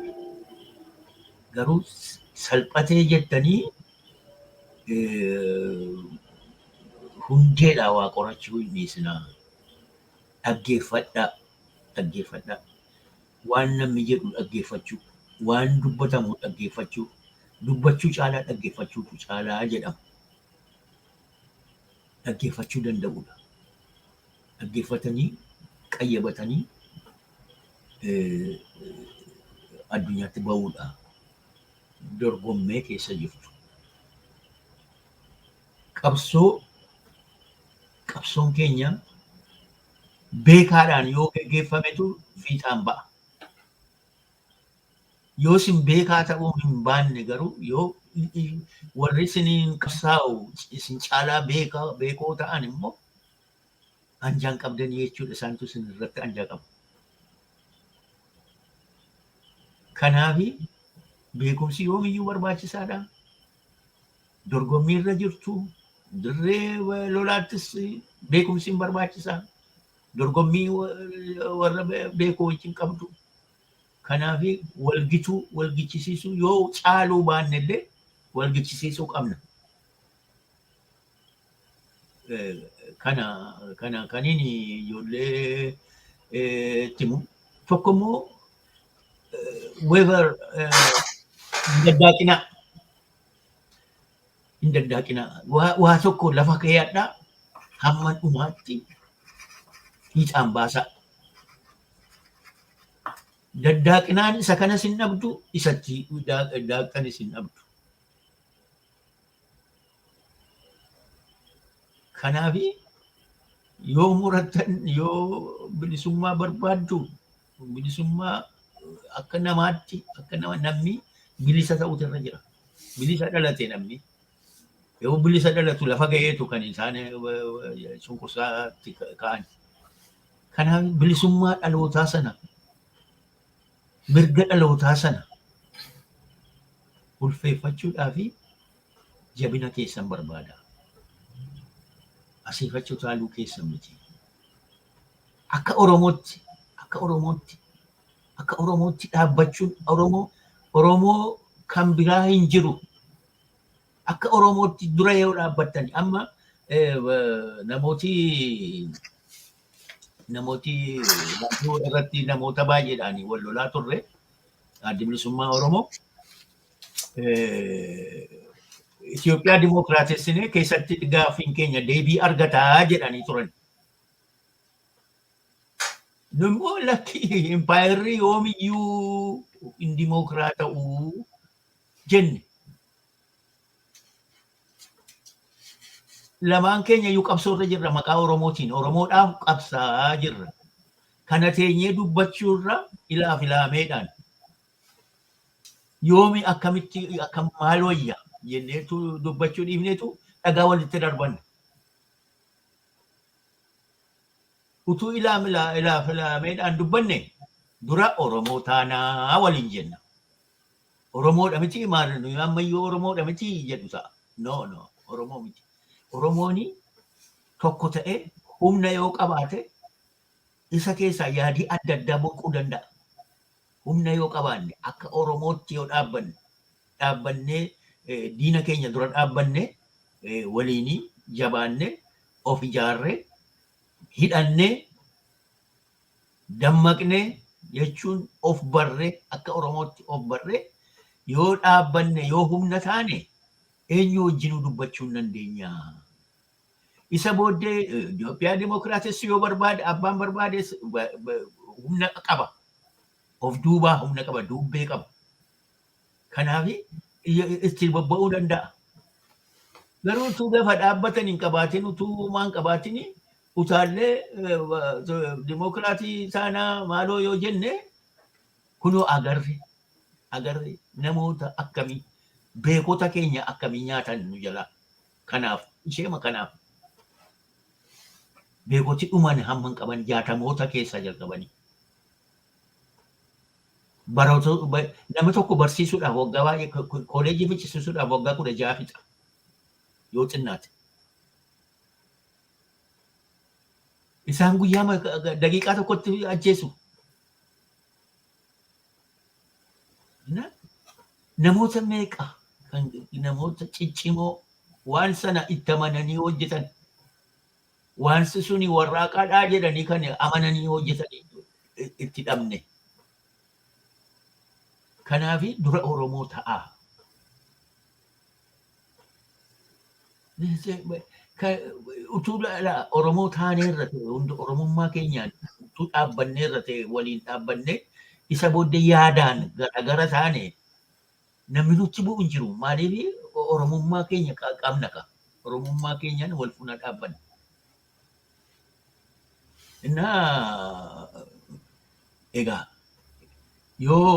Garuu salphatee jettanii hundeedhaa waa qorachuu hin dhiisinaa. Dhaggeeffadhaa. Waan namni jedhu dhaggeeffachuu. Waan dubbatamu dhaggeeffachuu. Dubbachuu caalaa dhaggeeffachuutu caalaa jedhama. Dhaggeeffachuu danda'uudha. Dhaggeeffatanii qayyabatanii addunyaatti ba'uudha. Dorgommee keessa jirtu. Qabsoon keenya beekaadhaan yoo gaggeeffametu fiixaan ba'a. Yoo isin beekaa ta'uu hin baanne garuu yoo warri isiniin qabsaa'u isin caalaa beekoo ta'an immoo anjaan qabdanii jechuudha. Isaantu isin irratti anjaa qabu. Kanaaf beekumsi yoomiyyuu barbaachisaadha. Dorgommii irra jirtu dirree lolaattis beekumsi hin barbaachisaa. Dorgommii warra beekoo wajjin qabdu. Kanaaf walgichisiisuu yoo caaluu baanne illee walgichisiisuu qabna. Kaniin ijoollee timu. Tokko immoo hin daddaaqinaa. Waa tokko lafa kaa'adhaa hamma dhumaatti fiixaan baasaa. Daddaaqinaan isa kanas hin dhabdu, isatti daaqxanis hin dhabdu. Kanaaf yoo murattan yoo bilisummaa barbaaddu bilisummaa akka namaatti namni bilisa ta'utu irra jira. Bilisa dhalate namni. Yoo bilisa dhalatu lafa ga'eetu kan isaan cunqursaatti ka'an. Kanaaf bilisummaa dhalootaa sana mirga dhalootaa sana ulfeeffachuudhaa fi jabina keessan barbaada. Asiifachuu taaluu keessan miti. Akka Oromootti dhaabbachuun Oromoo kan biraa hin jiru. Akka Oromootti dura yoo dhaabbattan amma namooti irratti namoota baay'eedhaan wal lolaa turre adda bilisummaa Oromoo Itoophiyaa Dimookiraatessinee keessatti gaaffiin keenya deebii argataa jedhanii turan. Nummoo lakki impaayirri yoomiyyuu hin dimookiraata'uu jenne. Lamaan keenya iyyuu qabsoo irra jirra maqaa Oromootiin. Oromoodhaaf qabsaa jirra. Kana teenyee dubbachuurra ilaameedhaan yoomi akkamitti akkam maal wayya jenneetu dubbachuu dhiifneetu dhagaa walitti darbanna. Utuu ilaameedhaan dubbanne dura Oromoo taanaa waliin jenna. Oromoodha miti maal ammayyuu Oromoodha miti jedhu ta'a. No, Oromoo miti. Oromooni tokko ta'ee humna yoo qabaate isa keessaa yaadii adda addaa boquu danda'a. Humna yoo qabaanne akka Oromootti yoo dhaabbannee diina keenya dura dhaabbanne waliinii jabaanne of ijaarree hidhannee dammaqnee jechuun of barree akka Oromootti of barree yoo dhaabbanne yoo humna taane eenyu wajjin dubbachuu hin dandeenya. Isa booddee Itoophiyaa Dimookiraatessi yoo barbaade abbaan barbaade humna qaba. Of duubaa humna qaba, dubbee qaba. Kanaaf itti bobba'uu danda'a. Garuu utuu gaafa dhaabbatan hin qabaatin utuu maan qabaatin utaallee Dimookiraatii taanaa maaloo yoo jenne kunoo agarre namoota akkamii beekota keenya akkamii nyaatan nu jala. Kanaaf isheema kanaaf beekoti dhuman hamman qaban 60moota keessa jalqabanii. Nama tokko barsiisuudhaaf waggaa baay'ee kooleejii fichisiisuudhaaf waggaa 16 fixa yoo xinnaate. Isaan guyyaa daqiiqaa tokkotti ajjeesu. Namoota meeqa kan namoota ciccimoo waan sana itti amananii hojjetan waan suni warraaqaadhaa jedhanii kan amananii hojjetan itti dhabne. Kanaaf dura Oromoo ta'a. Utuu Oromoo taaneerra ta'e hundi Oromummaa keenyaan utuu dhaabbanneerra ta'e waliin dhaabbanne isa booddee yaadaan gara taane namni nutti bu'u hin jiru. Maaliif Oromummaa keenya qabna ka. Oromummaa keenyaan wal fuuna dhaabbanna. Innaa egaa yoo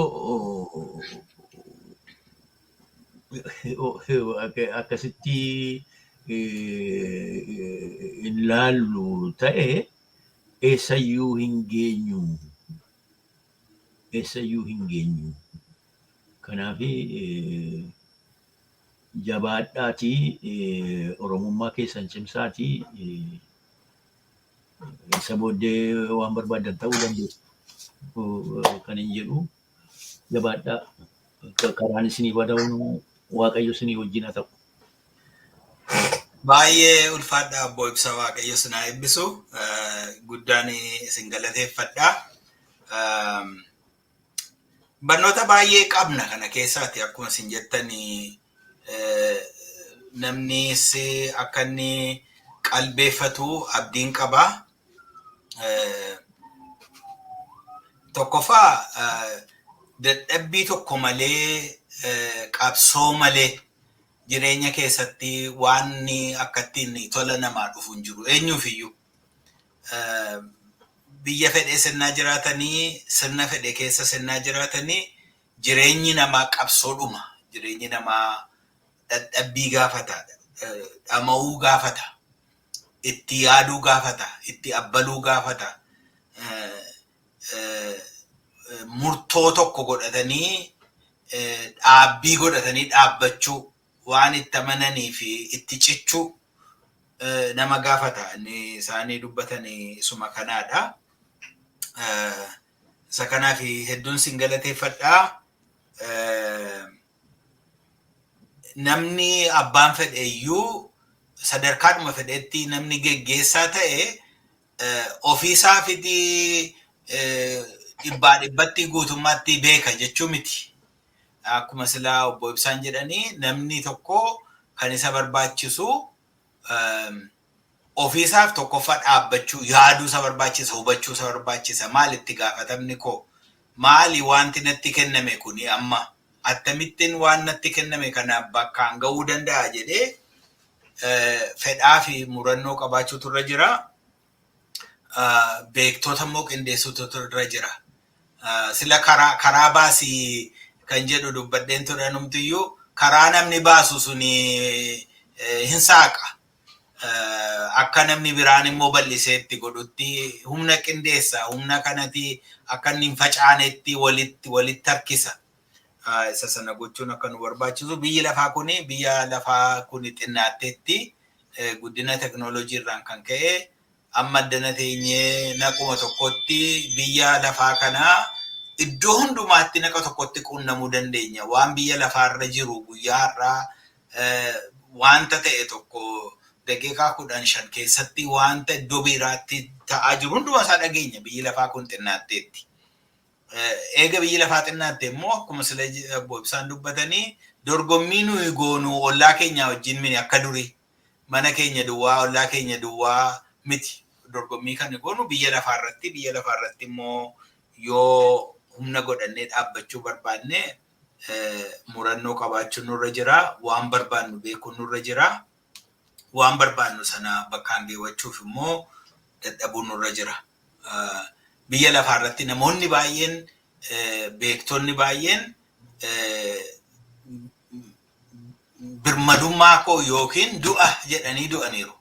akkasitti ilaallu ta'e eessayyuu hin geenyu. Kanaaf jabaadhaatii Oromummaa keessan cimsaatii isa booddee waan barbaadan ta'uu dandeessu. Kan hin jedhu jabaadhaa karaan isinii bada'uun Waaqayyo isinii wajjin haa ta'u. Baay'ee ulfaadhaa Obbo Ibsaa Waaqayyo isin haa eebbisu. Guddaan isin galateeffadha. Barnoota baay'ee qabna kana keessaati akkuma isin jettanii namnis akka inni qalbeeffatu abdiin qaba. Tokkoffaa dadhabbii tokko malee qabsoo malee jireenya keessatti waan akka ittiin tola namaa dhufu hin jiru. Eenyuufiyyuu biyya fedhee sirnaa jiraatanii sirna fedhee keessa sirnaa jiraatanii jireenyi namaa qabsoodhuma. Jireenyi namaa dadhabbii gaafata, dhama'uu gaafata, itti yaaduu gaafata, itti abbaluu gaafata. Murtoo tokko godhatanii dhaabbii godhatanii dhaabbachuu waan itti amananii fi itti cichuu nama gaafata. Isaanii dubbatanii isuma kanaadha. Isa kanaaf hedduun sin galateeffadhaa. Namni abbaan fedhe iyyuu sadarkaadhuma fedheetti namni geggeessaa ta'e ofiisaa fiti dhibbaa dhibbatti guutummaatti beeka jechuu miti. Akkuma silaa Obbo Ibsaan jedhanii namni tokko kan isa barbaachisu ofiisaaf tokkoffaa dhaabbachuu, yaaduu isa barbaachisa, hubachuu isa barbaachisa. Maal itti gaafatamni koo? Maali wanti natti kenname kuni amma? Akkamittiin waan natti kenname kana bakkaan ga'uu danda'a jedhee fedhaa fi murannoo qabaachuutu irra jira. Beektota immoo qindeessuutu irra jira. Sila karaa baasii kan jedhu dubbadheen ture numtiyyuu karaa namni baasu suni hin saaqa. Akka namni biraan immoo bal'iseetti godhutti humna qindeessa humna kanati akka inni hin facaanetti walitti harkisa. Isa sana gochuun akka nu barbaachisu biyyi lafaa kuni xinnaatteetti guddina teknooloojii irraan kan ka'e amma addana teenyee naquma tokkotti biyya lafaa kanaa iddoo hundumaatti naqa tokkotti quunnamuu dandeenya. Waan biyya lafaarra jiru guyyaa irraa wanta ta'e tokko daqiiqaa 15 keessatti wanta iddoo biraatti ta'aa jiru hundumaa isaa dhageenya biyyi lafaa kun xinnaatteetti. Eega biyyi lafaa xinnaatte immoo akkuma sila Obbo Ibsaan dubbatanii dorgommii nuyi goonu ollaa keenya wajjin mini akka durii mana keenya duwwaa ollaa keenya duwwaa miti. Dorgommii kan goonu biyya lafaarratti immoo yoo humna godhannee dhaabbachuu barbaanne murannoo qabaachuun nurra jira. Waan barbaannu beekuun nurra jira. Waan barbaannu sana bakkaan geewwachuuf immoo dadhabuun nurra jira. Biyya lafaarratti namoonni baay'een beektonni baay'een birmadummaa koo yookiin du'a jedhanii du'aniiru.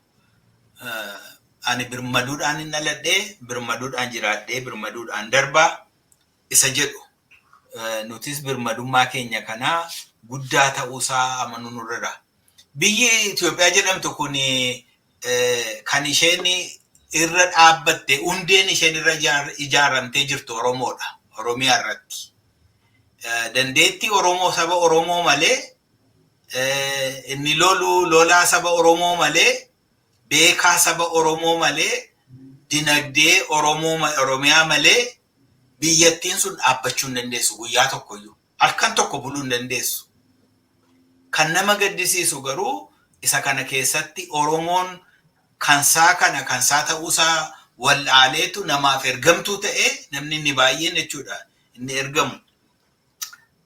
Ani birmaduudhaan hin dhaladhee, birmaduudhaan jiraadhee, birmaduudhaan darbaa isa jedhu. Nutis birmadummaa keenya kanaa guddaa ta'uusaa amanuu nurra. Biyyi Itoophiyaa jedhamtu kun kan isheen irra dhaabbatte hundeen isheen irra ijaaramtee jirtu Oromoodha. Oromiyaa irratti. Dandeetti Oromoo saba Oromoo malee inni lolaa saba Oromoo malee beekaa saba Oromoo malee dinagdee Oromiyaa malee biyyattiin sun dhaabbachuu hin dandeessu guyyaa tokkoyyuu. Halkan tokko buluu hin dandeessu. Kan nama gaddisiisu garuu isa kana keessatti Oromoon kansaa ta'uusaa wal'aaleetu namaaf ergamtuu ta'e namni inni baay'een jechuudha. Inni ergamu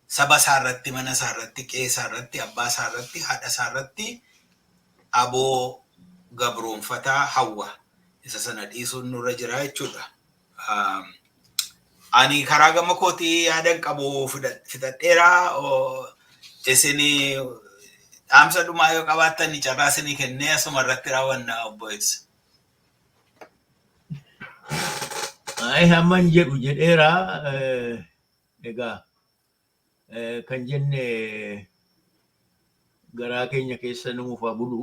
saba isaarratti, mana isaarratti, qe'ee isaarratti, abbaa isaarratti, haadha isaarratti aboo gabroonfataa hawwa. Isa sana dhiisuun nurra jira jechuudha. Ani karaa gama kootii yaadan qabu fidadheeraa isinii dhaamsa dhumaa yoo qabaattan carraa isinii kennee asuma irratti raawwanna Obbo Ibsa. Hamman jedhu jedheeraa egaa kan jenne garaa keenya keessa numuuf haa bulu.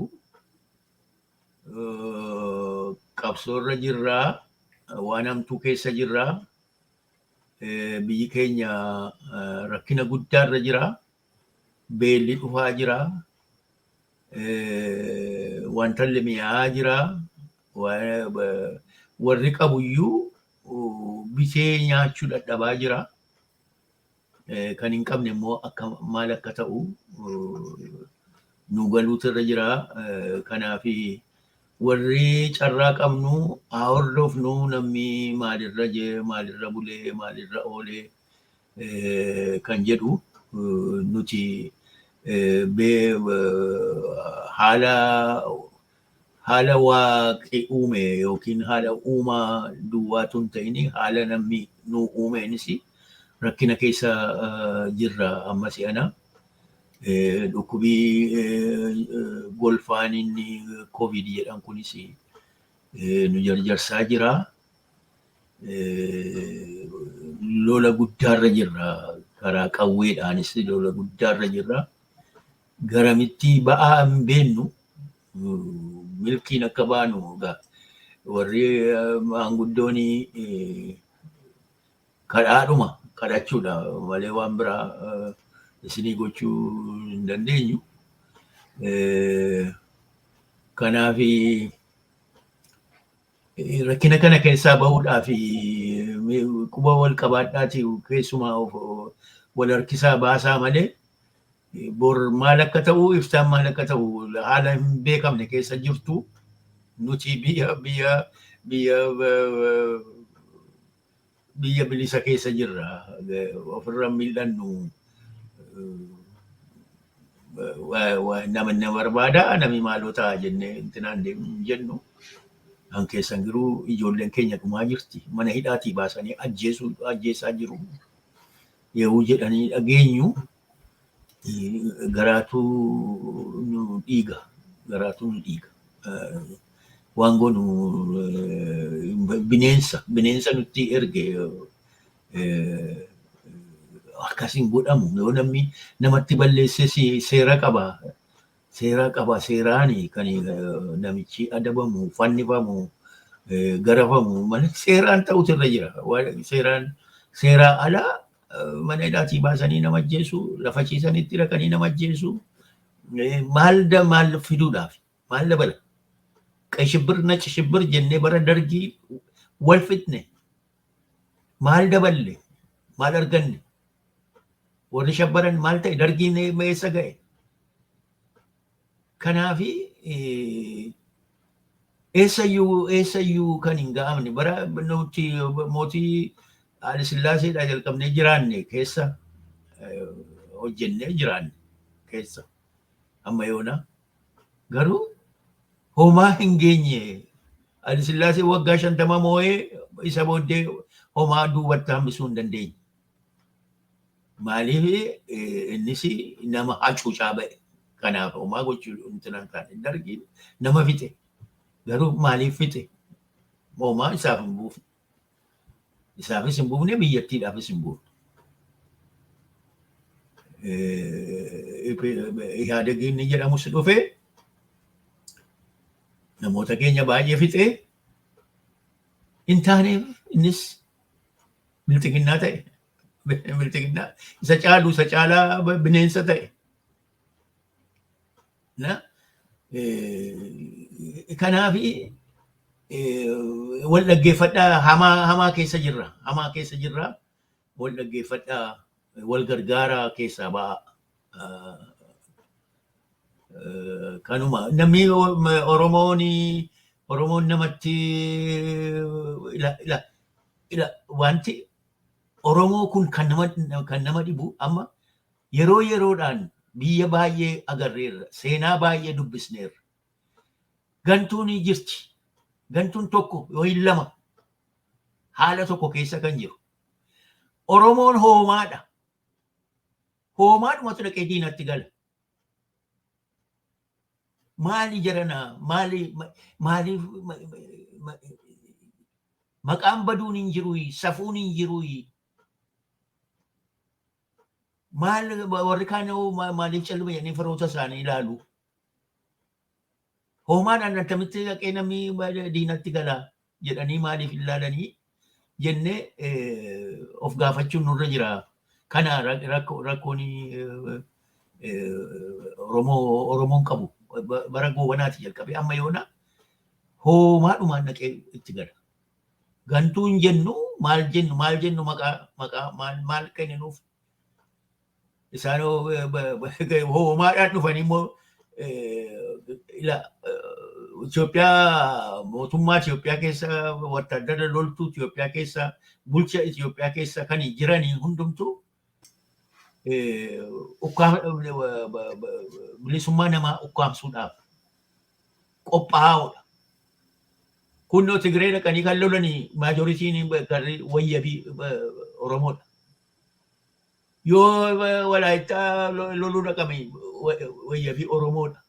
Qabsoorra jirraa waan hamtuu keessa jirraa biyyi keenya rakkina guddaarra jiraa beelli dhufaa jiraa wanta mi'aa jiraa warri qabuyyuu bitee nyaachuu dadhabaa jiraa kan hin qabne immoo maal akka ta'u nu galuutu irra jiraa. Kanaafi warri carraa qabnu haa hordofnu namni maalirra bulee maalirra oolee kan jedhu nuti haala waaqi uume yookiin haala uumaa duwwaatu hin ta'in haala namni nu uumeenis rakkina keessa jirra amma si'ana. Dhukkubii golfaan inni COVID jedhan kunis nu jarjarsaa jira. Lola guddaarra jirra. Karaa qawweedhaanis lola guddaarra jirra. Garamitti ba'aa hin beennu milkiin akka baanu warri maanguddooni kadhaadhuma kadhachuudha malee waan biraa isinii gochuu hin dandeenyu. Kanaafi rakkina kana keessaa bahuudhaaf quba wal qabaadhaati keessumaa wal harkisaa baasaa malee bor maal akka ta'u iftaan maal akka ta'u haala hin beekamne keessa jirtu nuti biyya bilisa keessa jirra. Ofirra mil'annu nama barbaada namni maaloo ta'a jennee intinaan jennu kan keessan jiruu ijoolleen keenya dhumaa jirti. Mana hidhaatii baasanii ajjeesaa jiru. yoo jedhanii dhageenyu garaatu nu dhiiga. Garaatu nu dhiiga. Waan goonu bineensa nutti erge akkasiin godhamu yoo namni namatti balleesse seera qaba. Seeraani kan namichi adabamu, fannifamu, garafamu malee seeraan ta'utu irra jira. Seeraa alaa mana hidhaatii baasanii nama ajjeesu, lafa ciisanitti dhaqanii nama ajjeesu, maal fiduudhaaf, maal dabala. Qashibir naci shibir jennee bara dargii wal fitne, maal daballe, maal arganne, warri shabbaran maal ta'e dargiin meessa ga'e. Kanaafi eessayyuu kan hin ga'amne bara nuti mootii Haile Sillaaseedhaa jalqabnee jiraanne keessa hojjennee jiraanne keessa amma yoona garuu homaa hin geenye Haile Sillaasee waggaa 50 moo'ee isa booddee homaa duubatti hambisuu hin dandeenye. Maaliif innis nama hacuucaa ba'e. Kanaaf homaa gochuu intinaan taane dargiin nama fixe. Garuu maaliif fixe? Homaa isaaf hin buufne. Isaafis hin buufne biyyattiidhaafis hin buufne. Ihaadegiin ni jedhamus dhufee namoota keenya baay'ee fixee hin taaneef innis milxiqinnaa ta'e. Milxiqinnaa isa caalaa bineensa ta'e. Kanaafi wal dhaggeeffadhaa hamaa keessa jirra. Wal dhaggeeffadhaa wal gargaaraa keessaa ba'a. Kanuma namni Oromoon namatti wanti Oromoo kun kan nama dhibu amma yeroodhaan biyya baay'ee agarreerra, seenaa baay'ee dubbisneerra. Gantuun jirti. Gantuun tokko yoo hin lama haala tokko keessa kan jiru. Oromoon hoomaadha. Hoomaadhumatu dhaqee diinatti gala. Maali jaranaa? Maaliif maqaan baduun hin jiruyi, safuun hin jiruyi. Warri kaan maaliif calma jedhanii firoota isaanii ilaalu. Hoomaadhaan akkamitti dhaqee namni diinatti galaa jedhanii maaliif ilaalanii jennee of gaafachuun nurra jira. Kana rakkoon Oromoon qabu bara goobanaati jalqabee amma yoona hoomaadhumaan dhaqee itti gala. Gantuun jennu maal jennu maqaa maal kenninuuf. Isaan hoomaadhaan dhufanii immoo Itoophiyaa mootummaa Itoophiyaa keessa wattaaddara loltuu Itoophiyaa keessa bulcha Itoophiyaa keessa kan jiranii hundumtuu bilisummaa namaa ukkaamsuudhaaf qophaa'uudha. Kunnoo Tigree dhaqanii kan lolanii maajoritiin garri wayyabii Oromoodha. Yoo Walaayittaa loluu dhaqame wayyabii Oromoodha.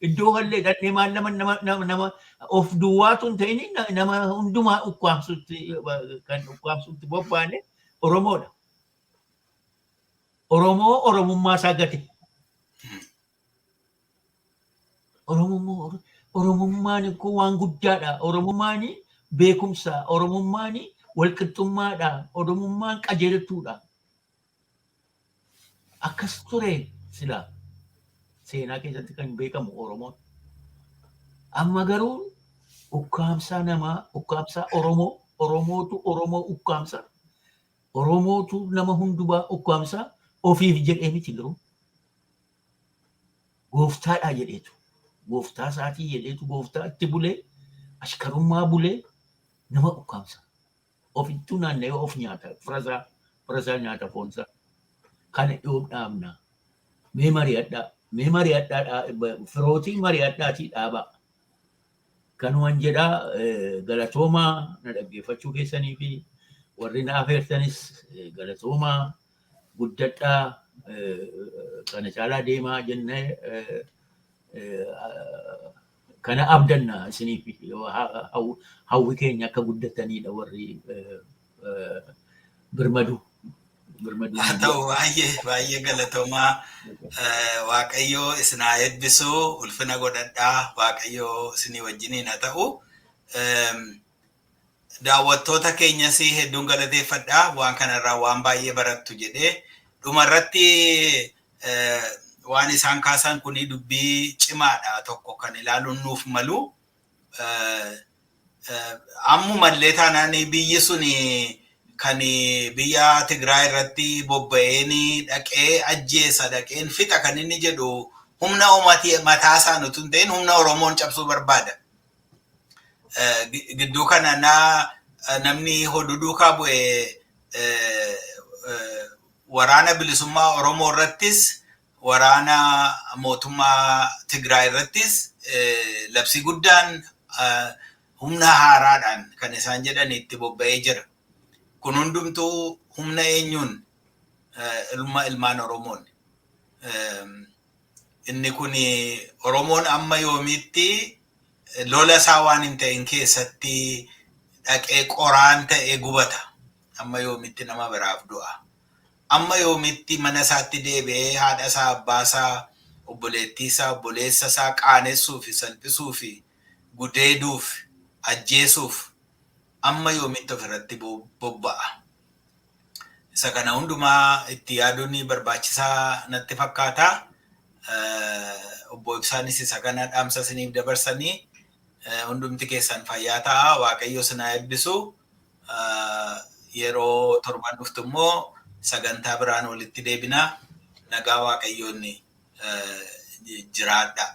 Iddoo kallee dhaqnee maal nama of duwwaatu hin ta'in nama hundumaa ukkaamsutti bobbaane Oromoodha. Oromummaa isaa gate. Oromummaan kun waan guddaadha. Oromummaan beekumsa. Oromummaan walqixxummaadha. Oromummaan qajeeltuudha. Akkas ture silaa seenaa keessatti kan beekamu Oromoon. Amma garuu ukkaamsaa namaa, ukkaamsaa Oromootu Oromoo ukkaamsa. Oromootu nama hundumaa ukkaamsa. Ofiif jedhee miti garuu gooftaadhaa jedheetu. Gooftaa isaatii jedheetu gooftaa itti bulee ashkarummaa bulee nama ukkaamsa. Ofittuu naanna'ee of nyaata. Firasaa nyaata foonsaa. Kana dhiyoo dhaabna. Mee mari'adhaa firootii mari'adhaatii dhaabaa. Kanumaan jedhaa galatoomaa na dhaggeeffachuu keessanii fi warri na afeertanis galatoomaa guddadhaa kana caalaa deemaa jennee kana abdanna isiniif hawwi keenya akka guddatanidha warri Birmaduu haa ta'u baay'ee galatoomaa Waaqayyoo isin haa eebbisu ulfina godhadhaa Waaqayyoo isinii wajjiniin haa ta'u daawwattoota keenyas hedduun galateeffadhaa waan kanarraa waan baay'ee barattu jedhee dhumarratti waan isaan kaasan kuni dubbii cimaadha tokko kan ilaaluun nuuf malu ammumallee taanaan biyyi suni kan biyya Tigraay irratti bobba'een dhaqee ajjeesa dhaqeen fixa kan inni jedhu humna mataa isaa nuti hin ta'in humna Oromoon cabsuu barbaada. Gidduu kana namni hoduu duukaa bu'e waraana bilisummaa Oromoo irrattis waraana mootummaa Tigraay irrattis labsii guddaan humna haaraadhaan kan isaan jedhan itti bobba'ee jira. Kun hundumtuu humna eenyuun ilmaan Oromoon. Inni kun Oromoon amma yoomiitti lola isaa waan hin ta'in keessatti dhaqee qoraan ta'ee gubata. Amma yoomiitti nama biraaf du'a. Amma yoomiitti mana isaatti deebi'ee haadha isaa, abbaa isaa, obboleettii isaa, obboleessa isaa qaanessuu fi salphisuu fi gudeeduuf, ajjeesuuf amma yoomiitti ofirratti bobba'a. Isa kana hundumaa itti yaaduun barbaachisaa natti fakkaata. Obbo Ibsaanis isa kana dhaamsa isiniif dabarsanii hundumti keessan fayyaa ta'a. Waaqayyo isin haa eebbisu. Yeroo torban dhuftu immoo sagantaa biraan walitti deebina. Nagaa Waaqayyoon jiraadha.